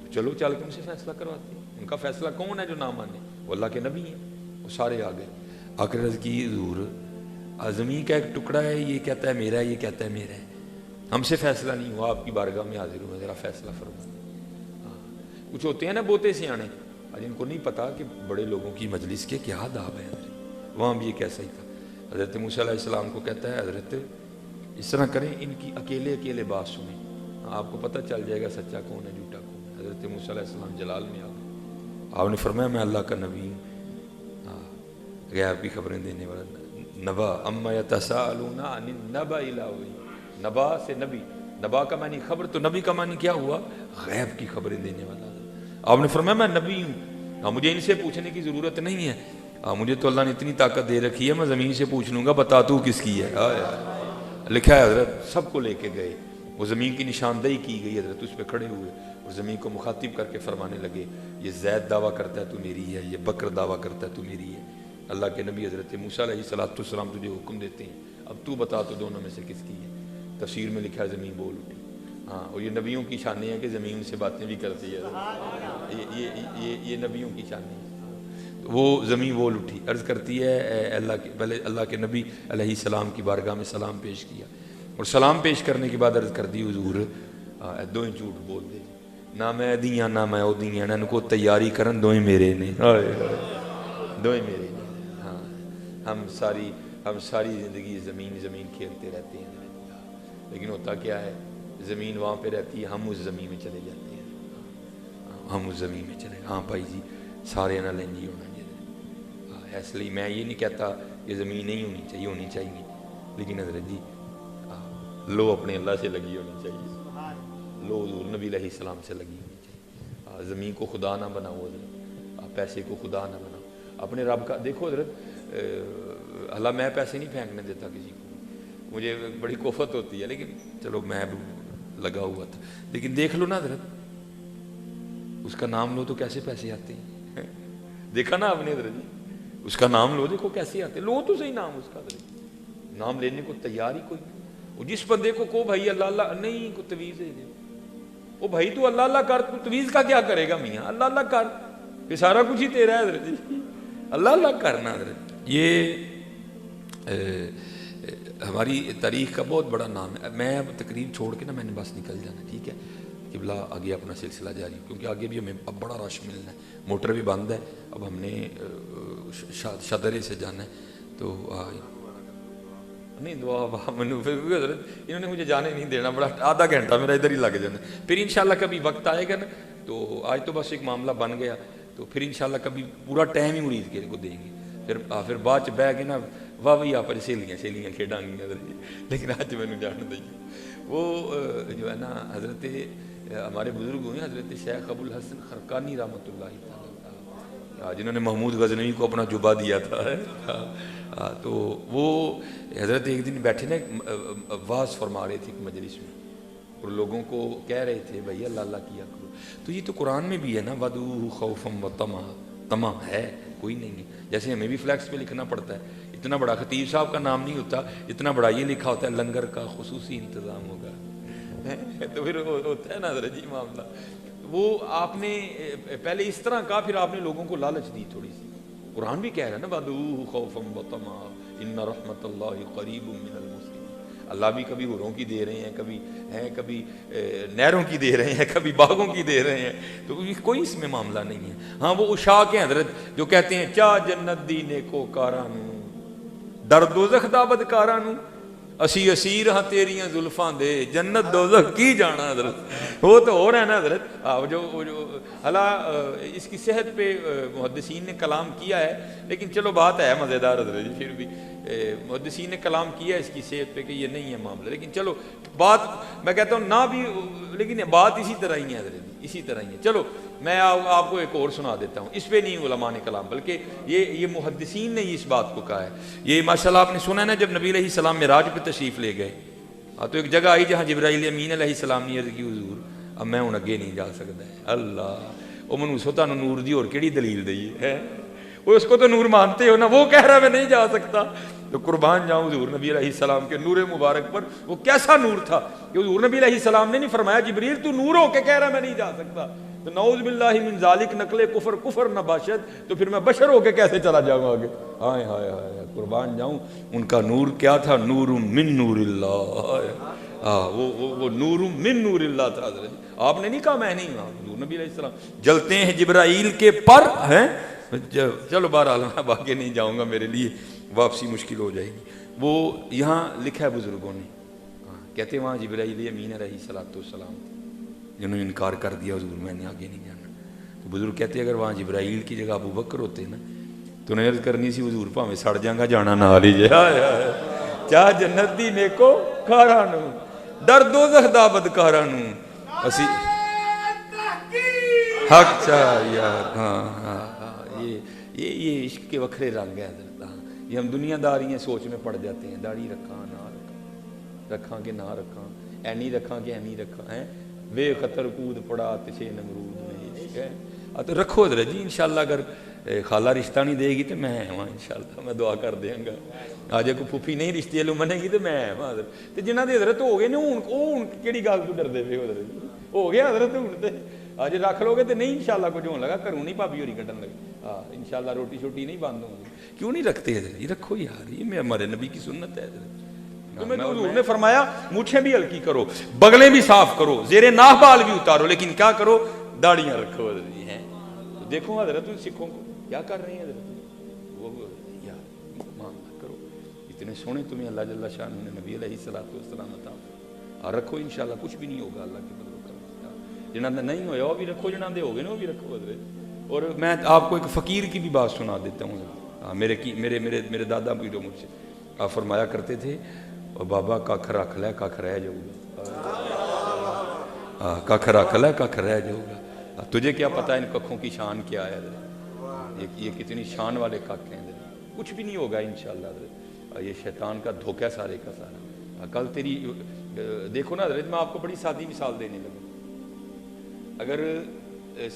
تو چلو چل کے ان سے فیصلہ کرواتے ہیں. ان کا فیصلہ کون ہے جو نہ مانے؟ وہ اللہ کے نبی ہیں. وہ سارے آ گئے. آخر عرض کی حضور زمین کا ایک ٹکڑا ہے، یہ کہتا ہے میرا ہے، یہ کہتا ہے میرا ہے، ہم سے فیصلہ نہیں ہوا، آپ کی بارگاہ میں حاضر ہوں، ذرا فیصلہ فرما. کچھ ہوتے ہیں نا بوتے سے آنے، جن کو نہیں پتا کہ بڑے لوگوں کی مجلس کے کیا آداب ہیں. وہاں بھی یہ کیسا ہی تھا. حضرت موسیٰ علیہ السلام کو کہتا ہے حضرت اس طرح کریں ان کی اکیلے بات سنیں، آپ کو پتہ چل جائے گا سچا کون ہے جھوٹا کون ہے. حضرت موسیٰ علیہ السلام جلال میں آ گئے. آپ نے فرمایا میں اللہ کا نبی ہوں، غیب کی خبریں دینے والا. نبا اما یتساءلون عن النبأ العظیم، نبا سے نبی، نبا کا معنی خبر، تو نبی کا معنی کیا ہوا؟ غیب کی خبریں دینے والا. آپ نے فرمایا میں نبی ہوں، مجھے ان سے پوچھنے کی ضرورت نہیں ہے، مجھے تو اللہ نے اتنی طاقت دے رکھی ہے میں زمین سے پوچھ لوں گا بتا تو کس کی ہے. لکھا ہے حضرت سب کو لے کے گئے، وہ زمین کی نشاندہی کی گئی. حضرت اس پہ کھڑے ہوئے اور زمین کو مخاطب کر کے فرمانے لگے یہ زید دعویٰ کرتا ہے تو میری ہے، یہ بکر دعویٰ کرتا ہے تو میری ہے. اللہ کے نبی حضرت موسیٰ علیہ السلام تجھے حکم دیتے ہیں اب تو بتا تو دونوں میں سے کس کی ہے. تفسیر میں لکھا ہے زمین بول اٹھی. ہاں اور یہ نبیوں کی شانی ہے کہ زمین سے باتیں بھی کرتی ہے، یہ نبیوں کی شانی ہے. وہ زمین بول اٹھی، عرض کرتی ہے اللہ کے، پہلے اللہ کے نبی علیہ السلام کی بارگاہ میں سلام پیش کیا، اور سلام پیش کرنے کے بعد عرض کر دی حضور دوئیں جھوٹ بول دے، نہ میں دیاں نہ میں او دیاں، ان کو تیاری کرن دوئیں میرے نے، دوئیں میرے نے. ہاں ہم ساری زندگی زمین کھیلتے رہتے ہیں، لیکن ہوتا کیا ہے زمین وہاں پہ رہتی ہے، ہم اس زمین میں چلے جاتے ہیں، ہم اس زمین میں چلے. ہاں بھائی جی سارے نہ لیں جی ہونا چاہیے. اس لیے میں یہ نہیں کہتا کہ زمین نہیں ہونی چاہیے، لیکن حضرت جی لو اپنے اللہ سے لگی ہونی چاہیے، لو حضور نبی علیہ السلام سے لگی ہونی چاہیے. زمین کو خدا نہ بناؤ حضرت، پیسے کو خدا نہ بناؤ، اپنے رب کا دیکھو حضرت. اللہ میں پیسے نہیں پھینکنے دیتا کسی کو، مجھے بڑی کوفت ہوتی ہے، لیکن چلو میں لگا ہوا تھا. لیکن دیکھ لو نا حضرت اس کا نام لو تو کیسے پیسے آتے ہیں. دیکھا نا آپ نے حضرت جی، اس کا نام لو دیکھو کیسے آتے، لو تو صحیح نام اس کا حضرت. نام لینے کو تیار ہی کوئی، وہ جس بندے کو بھائی اللہ اللہ نہیں کو تویز ہے، وہ بھائی تو اللہ اللہ کر، تو تویز کا کیا کرے گا میاں، اللہ اللہ کر، یہ سارا کچھ ہی تیرا ہے حضرت جی، اللہ اللہ کرنا حضرت. یہ ہماری تاریخ کا بہت بڑا نام ہے. میں اب تقریب چھوڑ کے نا میں نے بس نکل جانا، ٹھیک ہے قبلہ، آگے اپنا سلسلہ جاری، کیونکہ آگے بھی ہمیں اب بڑا رش ملنا ہے، موٹر بھی بند ہے، اب ہم نے شدرے سے جانا ہے. تو نہیں دعا حضرت انہوں نے مجھے جانے نہیں دینا، بڑا آدھا گھنٹہ میرا ادھر ہی لگ جانا. پھر انشاءاللہ کبھی وقت آئے گا نا، تو آج تو بس ایک معاملہ بن گیا، تو پھر انشاءاللہ کبھی پورا ٹائم ہی مرید کے کو دیں گے. پھر بعد چ بہ کے نا واہ وہی آپ سہیلیاں کھیڈاں گی حضرت جی. لیکن آج میں نے جان دیں وہ جو ہے نا حضرت ہمارے بزرگ ہوئے حضرت شیخ ابو الحسن خرقانی رحمۃ اللہ تعالیٰ، جنہوں نے محمود غزنوی کو اپنا جبہ دیا تھا. تو وہ حضرت ایک دن بیٹھے نا واز فرما رہے تھے ایک مجلس میں اور لوگوں کو کہہ رہے تھے بھائی اللہ اللہ کیا کرو. تو یہ تو قرآن میں بھی ہے نا وَدُوهُ خَوْفًا وَطَمَعًا, طمع ہے کوئی نہیں ہے. جیسے ہمیں بھی فلیکس پہ لکھنا پڑتا ہے, اتنا بڑا خطیب صاحب کا نام نہیں ہوتا, اتنا بڑا یہ لکھا ہوتا ہے لنگر کا خصوصی انتظام ہوگا. تو پھر ہوتا ہے نا حضرت جی معاملہ. وہ آپ نے پہلے اس طرح کہا, پھر آپ نے لوگوں کو لالچ دی تھوڑی سی. قرآن بھی کہہ رہا ہے نا وَدُوهُ خَوْفًا وَطَمَعًا إِنَّ رَحْمَةَ اللَّهِ قَرِيبٌ مِّنَ الْمُحْسِنِينَ. اللہ بھی کبھی ہوروں کی دے رہے ہیں, کبھی نہروں کی دے رہے ہیں, کبھی باغوں کی دے رہے ہیں. تو کوئی اس میں معاملہ نہیں ہے. ہاں وہ عشاق ہیں حضرت جو کہتے ہیں چا جنت دی نیکو کارانو در دوزخ دا بدکارانو اسی اسیر ہاں تیریاں زلفاں دے جنت دوزخ کی جانا. حضرت وہ تو ہو رہا ہے نا حضرت. جو اللہ اس کی صحت پہ محدثین نے کلام کیا ہے, لیکن چلو بات ہے مزیدار حضرت جی. پھر بھی محدثین نے کلام کیا اس کی صحت پہ کہ یہ نہیں ہے معاملہ, لیکن چلو بات میں کہتا ہوں نہ بھی, لیکن بات اسی طرح ہی ہے حضرت, اسی طرح ہی ہے. چلو میں آپ کو ایک اور سنا دیتا ہوں, اس پہ نہیں علماء نے کلام, بلکہ یہ محدثین نے اس بات کو کہا ہے. یہ ماشاءاللہ آپ نے سنا ہے نا جب نبی علیہ السلام معراج پہ تشریف لے گئے, تو ایک جگہ آئی جہاں جبرائیل امین علیہ السلام نے عرض کی حضور اب میں ہوں اگے نہیں جا سکتا ہے. اللہ وہ منوسو تانوں نور دی اور کیڑی دلیل دئی ہے, وہ اس کو تو نور مانتے ہو نا, وہ کہہ رہا میں نہیں جا سکتا. تو قربان جاؤں حضور نبی علیہ السلام کے نور مبارک پر. وہ کیسا نور تھا کہ حضور نبی علیہ السلام نے نہیں فرمایا جبریل تو نور ہو کے کہہ رہا میں نہیں جا سکتا, تو نعوذ باللہ من ذالک نقل کفر نہ باشد, تو پھر میں بشر ہو کے کیسے چلا جاؤں آگے. ہائے ہائے ہائے قربان جاؤں, ان کا نور کیا تھا, نور من نور اللہ. وہ نور من نور اللہ تھا. آپ نے نہیں کہا میں نہیں, حضور نبی علیہ السلام جلتے ہیں جبرائیل کے پر ہیں. چلو بہرحال میں آگے نہیں جاؤں گا, میرے لیے واپسی مشکل ہو جائے گی. وہ یہاں لکھا ہے بزرگوں نے, کہتے ہیں وہاں جبرائیل امین علیہ السلام جنہوں نے انکار کر دیا حضور میں نے آگے نہیں جانا. تو بزرگ کہتے ہیں اگر وہاں جبرائیل کی جگہ ابو بکر ہوتے نا تو انہیں عرض کرنی سی حضور پاویں سڑ جاں گا جانا نہ لیجیے. چاہ جنت دی نیکو کارانو در دوزخ دا بدکارانو اسی حق چاہ یار. ہاں یہ عشق کے وکھرے رنگ ہے حضرت. یہ ہم دنیا داریاں سوچ میں پڑ جاتے ہیں, داڑھی رکھاں نہ رکھاں, رکھاں کہ نہ رکھاں, اینی رکھاں کہ اینی رکھاں ہیں, وے خطر کود پڑا تشے نمرود میں عشق ہے. تو رکھو حضرت جی انشاءاللہ. اگر خالہ رشتہ نہیں دے گی تو میں ہاں انشاءاللہ, میں دعا کر دیں گا. آج کو پھوپھی نہیں رشتے لو منے گی تو میں ہاں حضرت. تو جنہ دے حضرت ہو گئے نا ہوں کیڑی گل تو ڈردے پے حضرت, ہو گیا حضرت ہوں تے آج رکھ لو گے تو نہیں انشاءاللہ کچھ ہونے لگا, گھروں نہیں بھابی ہوری کٹن لگے. ہاں انشاءاللہ روٹی شوٹی نہیں بند ہوں گی. کیوں نہیں رکھتے حضرت, یہ رکھو یار, یہ ہمارے نبی کی سنت ہے حضرت. تمہیں تو حضور نے فرمایا مونچھیں بھی ہلکی کرو, بغلیں بھی صاف کرو, زیر ناف بال بھی اتارو, لیکن کیا کرو داڑیاں رکھو حضرت جی ہیں. تو دیکھو حضرت سکھوں کو کیا کر رہے ہیں حضرت, وہ یار معاملہ کرو. اتنے سونے تمہیں اللہ جل شان نے نبی علیہ السلام عطا, اور رکھو انشاءاللہ کچھ بھی نہیں ہوگا اللہ کے بدلو کرو. جنہاں نے نہیں ہویا وہ بھی رکھو, جنہاں دے ہو گئے نا وہ بھی رکھو حضرت. اور میں آپ کو ایک فقیر کی بھی بات سنا دیتا ہوں. میرے دادا بھی جو مجھ سے آپ فرمایا کرتے تھے, اور بابا ککھ رکھ لے ککھ رہ جاؤ گا, ککھ رکھ لے ککھ رہ جاؤ گا. تجھے کیا پتا ان ککھوں کی شان کیا ہے حضرت, یہ کتنی شان والے ککھ ہیں حضرت. کچھ بھی نہیں ہوگا انشاءاللہ حضرت. یہ شیطان کا دھوکہ سارے کا سارا. کل تیری دیکھو نا حضرت, میں آپ کو بڑی سادی مثال دینے لگا. اگر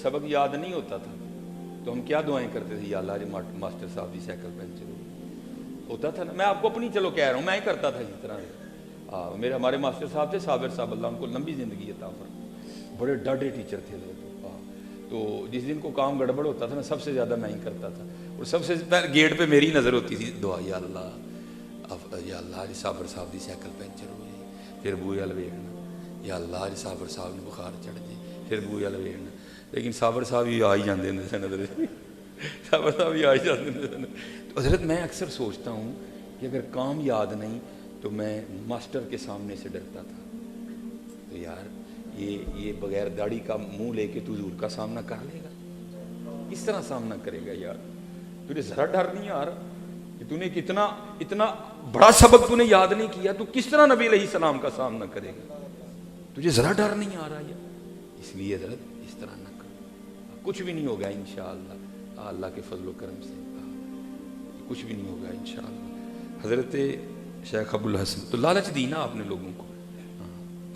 سبق یاد نہیں ہوتا تھا تو ہم کیا دعائیں کرتے تھے, یا اللہ جی ماسٹر صاحب کی سائیکل پنچر ہوتا تھا نا. میں آپ کو اپنی چلو کہہ رہا ہوں, میں ہی کرتا تھا اسی طرح. میرے ہمارے ماسٹر صاحب تھے صابر صاحب, اللہ ان کو لمبی زندگی عطا فرمائے, بڑے ڈاڈے ٹیچر تھے. تو جس دن کو کام گڑبڑ ہوتا تھا نا سب سے زیادہ میں ہی کرتا تھا, اور سب سے پہلے گیٹ پہ میری نظر ہوتی تھی دعا, یا اللہ جی صابر صاحب کی سائیکل پنچر ہو جائے, پھر بوئے وال ویکھنا, یا اللہ جی صابر صاحب نے بخار چڑھ جائے, پھر بوئے وال ویکھنا. لیکن صابر صاحب ہی آ ہی جاندے ہوندے سن حضرت, صابر صاحب ہی آ ہی جاندے ہوندے سن. تو حضرت میں اکثر سوچتا ہوں کہ اگر کام یاد نہیں تو میں ماسٹر کے سامنے سے ڈرتا تھا. تو یار یہ بغیر داڑھی کا منہ لے کے تو حضور کا سامنا کر لے گا, اس طرح سامنا کرے گا یار. تجھے ذرا ڈر نہیں آ رہا کہ تو نے اتنا بڑا سبق تو نے یاد نہیں کیا, تو کس طرح نبی علیہ السلام کا سامنا کرے گا. تجھے ذرا ڈر نہیں آ رہا یار. اس لیے حضرت اس طرح نہ کرو, کچھ بھی نہیں ہوگا انشاءاللہ. اللہ کے فضل و کرم سے کچھ بھی نہیں ہوگا انشاءاللہ۔ حضرت شیخ ابو الحسن تو لالچ دی نا آپ نے لوگوں کو،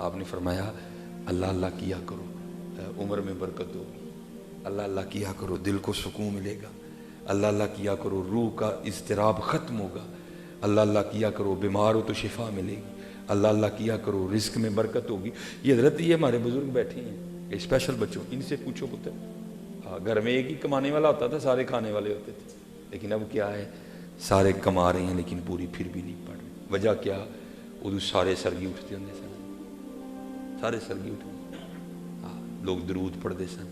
آپ نے فرمایا اللہ اللہ کیا کرو عمر میں برکت ہوگی، اللہ اللہ کیا کرو دل کو سکون ملے گا، اللہ اللہ کیا کرو روح کا اضطراب ختم ہوگا، اللہ اللہ کیا کرو بیمار ہو تو شفا ملے گی، اللہ اللہ کیا کرو رزق میں برکت ہوگی۔ یہ حضرت یہ ہمارے بزرگ بیٹھے ہیں اسپیشل بچوں، ان سے پوچھو پتر، گھر میں ایک ہی کمانے والا ہوتا تھا، سارے کھانے والے ہوتے تھے، لیکن اب کیا ہے سارے کما رہے ہیں لیکن پوری پھر بھی نہیں پڑھ رہے۔ وجہ کیا؟ ادو سارے سرگی اٹھتے ہوں سن، سارے سرگی اٹھتے لوگ درود پڑھتے سن،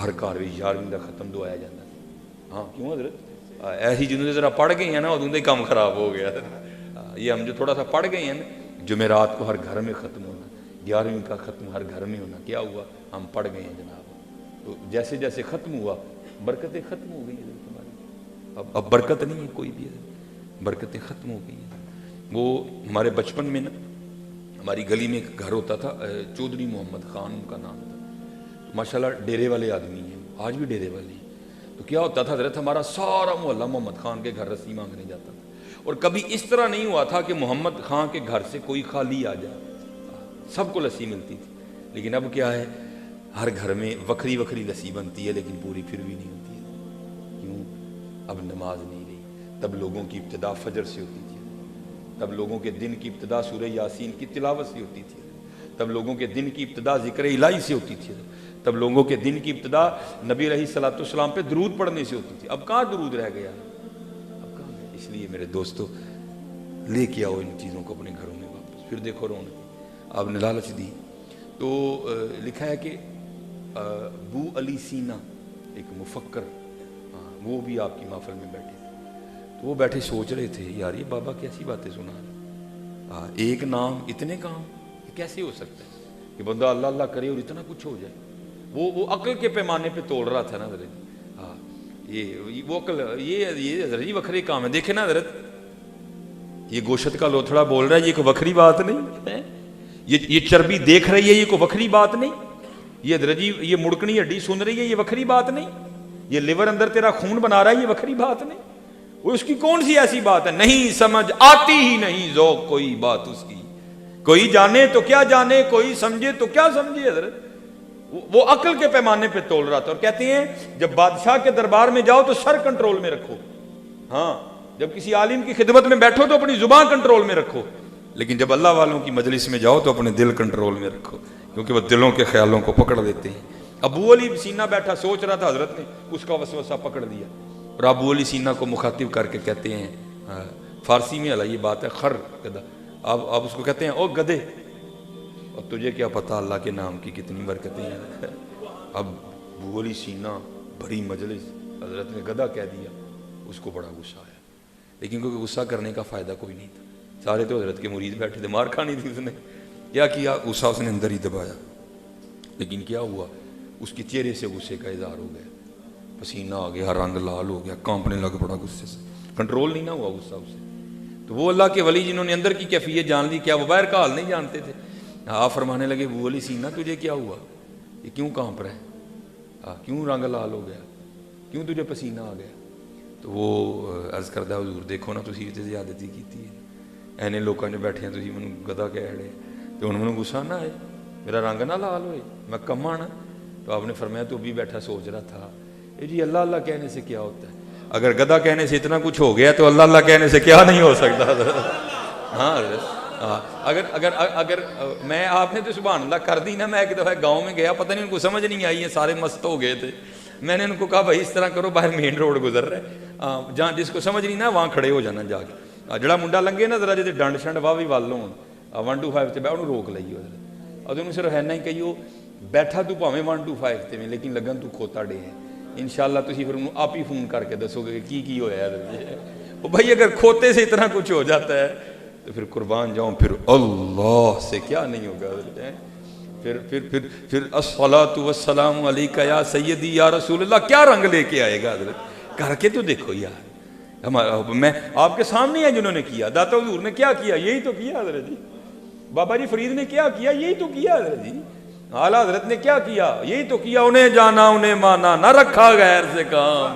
ہر گھر میں 11ویں کا ختم دعایا جاتا تھا۔ ہاں کیوں حضرت؟ ایسی جنہوں ذرا پڑھ گئے ہیں نا ادوں ہی کام خراب ہو گیا۔ یہ ہم جو تھوڑا سا پڑھ گئے ہیں نا، جمعرات کو ہر گھر میں ختم ہونا، 11ویں کا ختم ہر گھر میں ہونا، کیا ہوا؟ ہم پڑھ گئے ہیں جناب۔ تو جیسے جیسے ختم ہوا برکتیں ختم ہو گئی ہیں ہماری، اب برکت نہیں ہے کوئی بھی، برکتیں ختم ہو گئی ہیں۔ وہ ہمارے بچپن میں نا ہماری گلی میں ایک گھر ہوتا تھا، چودھری محمد خان ان کا نام تھا، ماشاءاللہ ڈیرے والے آدمی ہیں، آج بھی ڈیرے والے ہیں۔ تو کیا ہوتا تھا حضرت ہمارا سارا محلہ محمد خان کے گھر رسی مانگنے جاتا تھا، اور کبھی اس طرح نہیں ہوا تھا کہ محمد خان کے گھر سے کوئی خالی آ جائے، سب کو لسی ملتی تھی۔ لیکن اب کیا ہے ہر گھر میں وکھری وکھری لسی بنتی ہے لیکن پوری پھر بھی نہیں ہوتی ہے۔ کیوں؟ اب نماز نہیں رہی۔ تب لوگوں کی ابتدا فجر سے ہوتی تھی، تب لوگوں کے دن کی ابتدا سورہ یاسین کی تلاوت سے ہوتی تھی، تب لوگوں کے دن کی ابتدا ذکر الہی سے ہوتی تھی، تب لوگوں کے دن کی ابتدا نبی علیہ الصلوۃ والسلام پہ درود پڑھنے سے ہوتی تھی۔ اب کہاں درود رہ گیا؟ اب کہاں ہے؟ اس لیے میرے دوستو لے کے آؤ ان چیزوں کو اپنے گھروں میں واپس، پھر دیکھو رونق۔ آپ نے لالچ دی تو لکھا ہے کہ بو علی سینا ایک مفکر، وہ بھی آپ کی محفل میں بیٹھے تھے، تو وہ بیٹھے سوچ رہے تھے یار یہ بابا کیسی باتیں سنا رہے، ایک نام اتنے کام، یہ کیسے ہو سکتا ہے کہ بندہ اللہ اللہ کرے اور اتنا کچھ ہو جائے؟ وہ عقل کے پیمانے پہ توڑ رہا تھا نا حضرت۔ ہاں یہ وہ عقل، یہ حضرت جی وکھرے کام ہے۔ دیکھیں نا حضرت یہ گوشت کا لوتھڑا بول رہا ہے، یہ کوئی وکھری بات نہیں ہے، یہ چربی دیکھ رہی ہے، یہ کوئی وکھری بات نہیں، یہ حضرت جی یہ مڑکنی ہڈی سن رہی ہے، یہ وکھری بات نہیں، یہ لیور اندر تیرا خون بنا رہا ہے، یہ وکھری بات نہیں۔ وہ اس کی کون سی ایسی بات ہے؟ نہیں سمجھ آتی ہی نہیں ذوق کوئی بات اس کی، کوئی جانے تو کیا جانے، کوئی سمجھے تو کیا سمجھے۔ حضرت وہ عقل کے پیمانے پہ تول رہا تھا، اور کہتے ہیں جب بادشاہ کے دربار میں جاؤ تو سر کنٹرول میں رکھو، ہاں جب کسی عالم کی خدمت میں بیٹھو تو اپنی زبان کنٹرول میں رکھو، لیکن جب اللہ والوں کی مجلس میں جاؤ تو اپنے دل کنٹرول میں رکھو، کیونکہ وہ دلوں کے خیالوں کو پکڑ لیتے ہیں۔ ابو علی سینا بیٹھا سوچ رہا تھا، حضرت نے اس کا وسوسہ پکڑ دیا، اور ابو علی سینا کو مخاطب کر کے کہتے ہیں، فارسی میں یہ بات ہے، خر گدھا، آپ اس کو کہتے ہیں او گدھے، اور تجھے کیا پتا اللہ کے نام کی کتنی برکتیں ہیں۔ اب ابو علی سینا بڑی مجلس، حضرت نے گدھا کہہ دیا، اس کو بڑا غصہ آیا، لیکن کیونکہ غصہ کرنے کا فائدہ کوئی نہیں تھا، سارے تو حضرت کے مرید بیٹھے تھے، مار کھانی تھی، اس نے کیا غصہ اس نے اندر ہی دبایا، لیکن کیا ہوا اس کے چہرے سے غصے کا اظہار ہو گیا، پسینہ آ گیا، رنگ لال ہو گیا، کانپنے لگ پڑا غصے سے، کنٹرول نہیں نہ ہوا غصہ اسے۔ تو وہ اللہ کے ولی جنہوں نے اندر کی کیفیت جان لی، کیا وہ باہر کا حال نہیں جانتے تھے؟ آپ فرمانے لگے ابو علی سینا تجھے کیا ہوا، یہ کیوں کانپ رہا ہے، کیوں رنگ لال ہو گیا، کیوں تجھے پسینہ آ گیا؟ تو وہ عرض کردہ حضور دیکھو نا تسی تے زیادتی کیتی ہے، اینے لوکاں نے بیٹھے ہیں تسی مینوں گدھا کہہ رہے تے ہن مینوں غصہ نہ آئے، میرا رنگ نہ لال ہوئے، میں کما نا۔ تو آپ نے فرمایا تو بھی بیٹھا سوچ رہا تھا جی اللہ اللہ کہنے سے کیا ہوتا ہے، اگر گدھا کہنے سے اتنا کچھ ہو گیا تو اللہ اللہ کہنے سے کیا نہیں ہو سکتا۔ ہاں اگر میں آپ نے تو سبحان اللہ کر دی نا، میں ایک دفعہ گاؤں میں گیا، پتہ نہیں ان کو سمجھ نہیں آئی ہے، سارے مست ہو گئے تھے، میں نے ان کو کہا بھائی اس طرح کرو، باہر مین روڈ گزر رہا ہے، جہاں جس کو سمجھ نہیں نا وہاں کھڑے ہو جانا جا کے، جڑا منڈا لنگے نا ذرا جی ڈنڈ شنڈ واہ بھی ول ہون 125 تے بہ انہوں روک لئیو، اور انہوں صرف ہے نہ ہی کہیو بیٹھا تو پاویں 125 تے میں لیکن لگن تو کھوتا ڈے ہے، انشاءاللہ تسی پھر انہوں آپ ہی فون کر کے دسو گے کہ کی ہویا ہے۔ وہ بھائی اگر کھوتے سے اتنا کچھ ہو جاتا ہے تو پھر قربان جاؤں، پھر اللہ سے کیا نہیں ہوگا، پھر الصلاۃ والسلام علیک یا سیدی یا رسول اللہ کیا رنگ لے کے آئے گا حضرت، کر کے تو دیکھو یار، میں آپ کے سامنے ہیں جنہوں نے کیا، داتا حضور نے کیا کیا، یہی تو کیا حضرت جی، بابا جی فرید نے کیا کیا، یہی تو کیا حضرت جی، اعلیٰ حضرت نے کیا کیا، یہی تو کیا، انہیں جانا انہیں مانا، نہ رکھا غیر سے کام،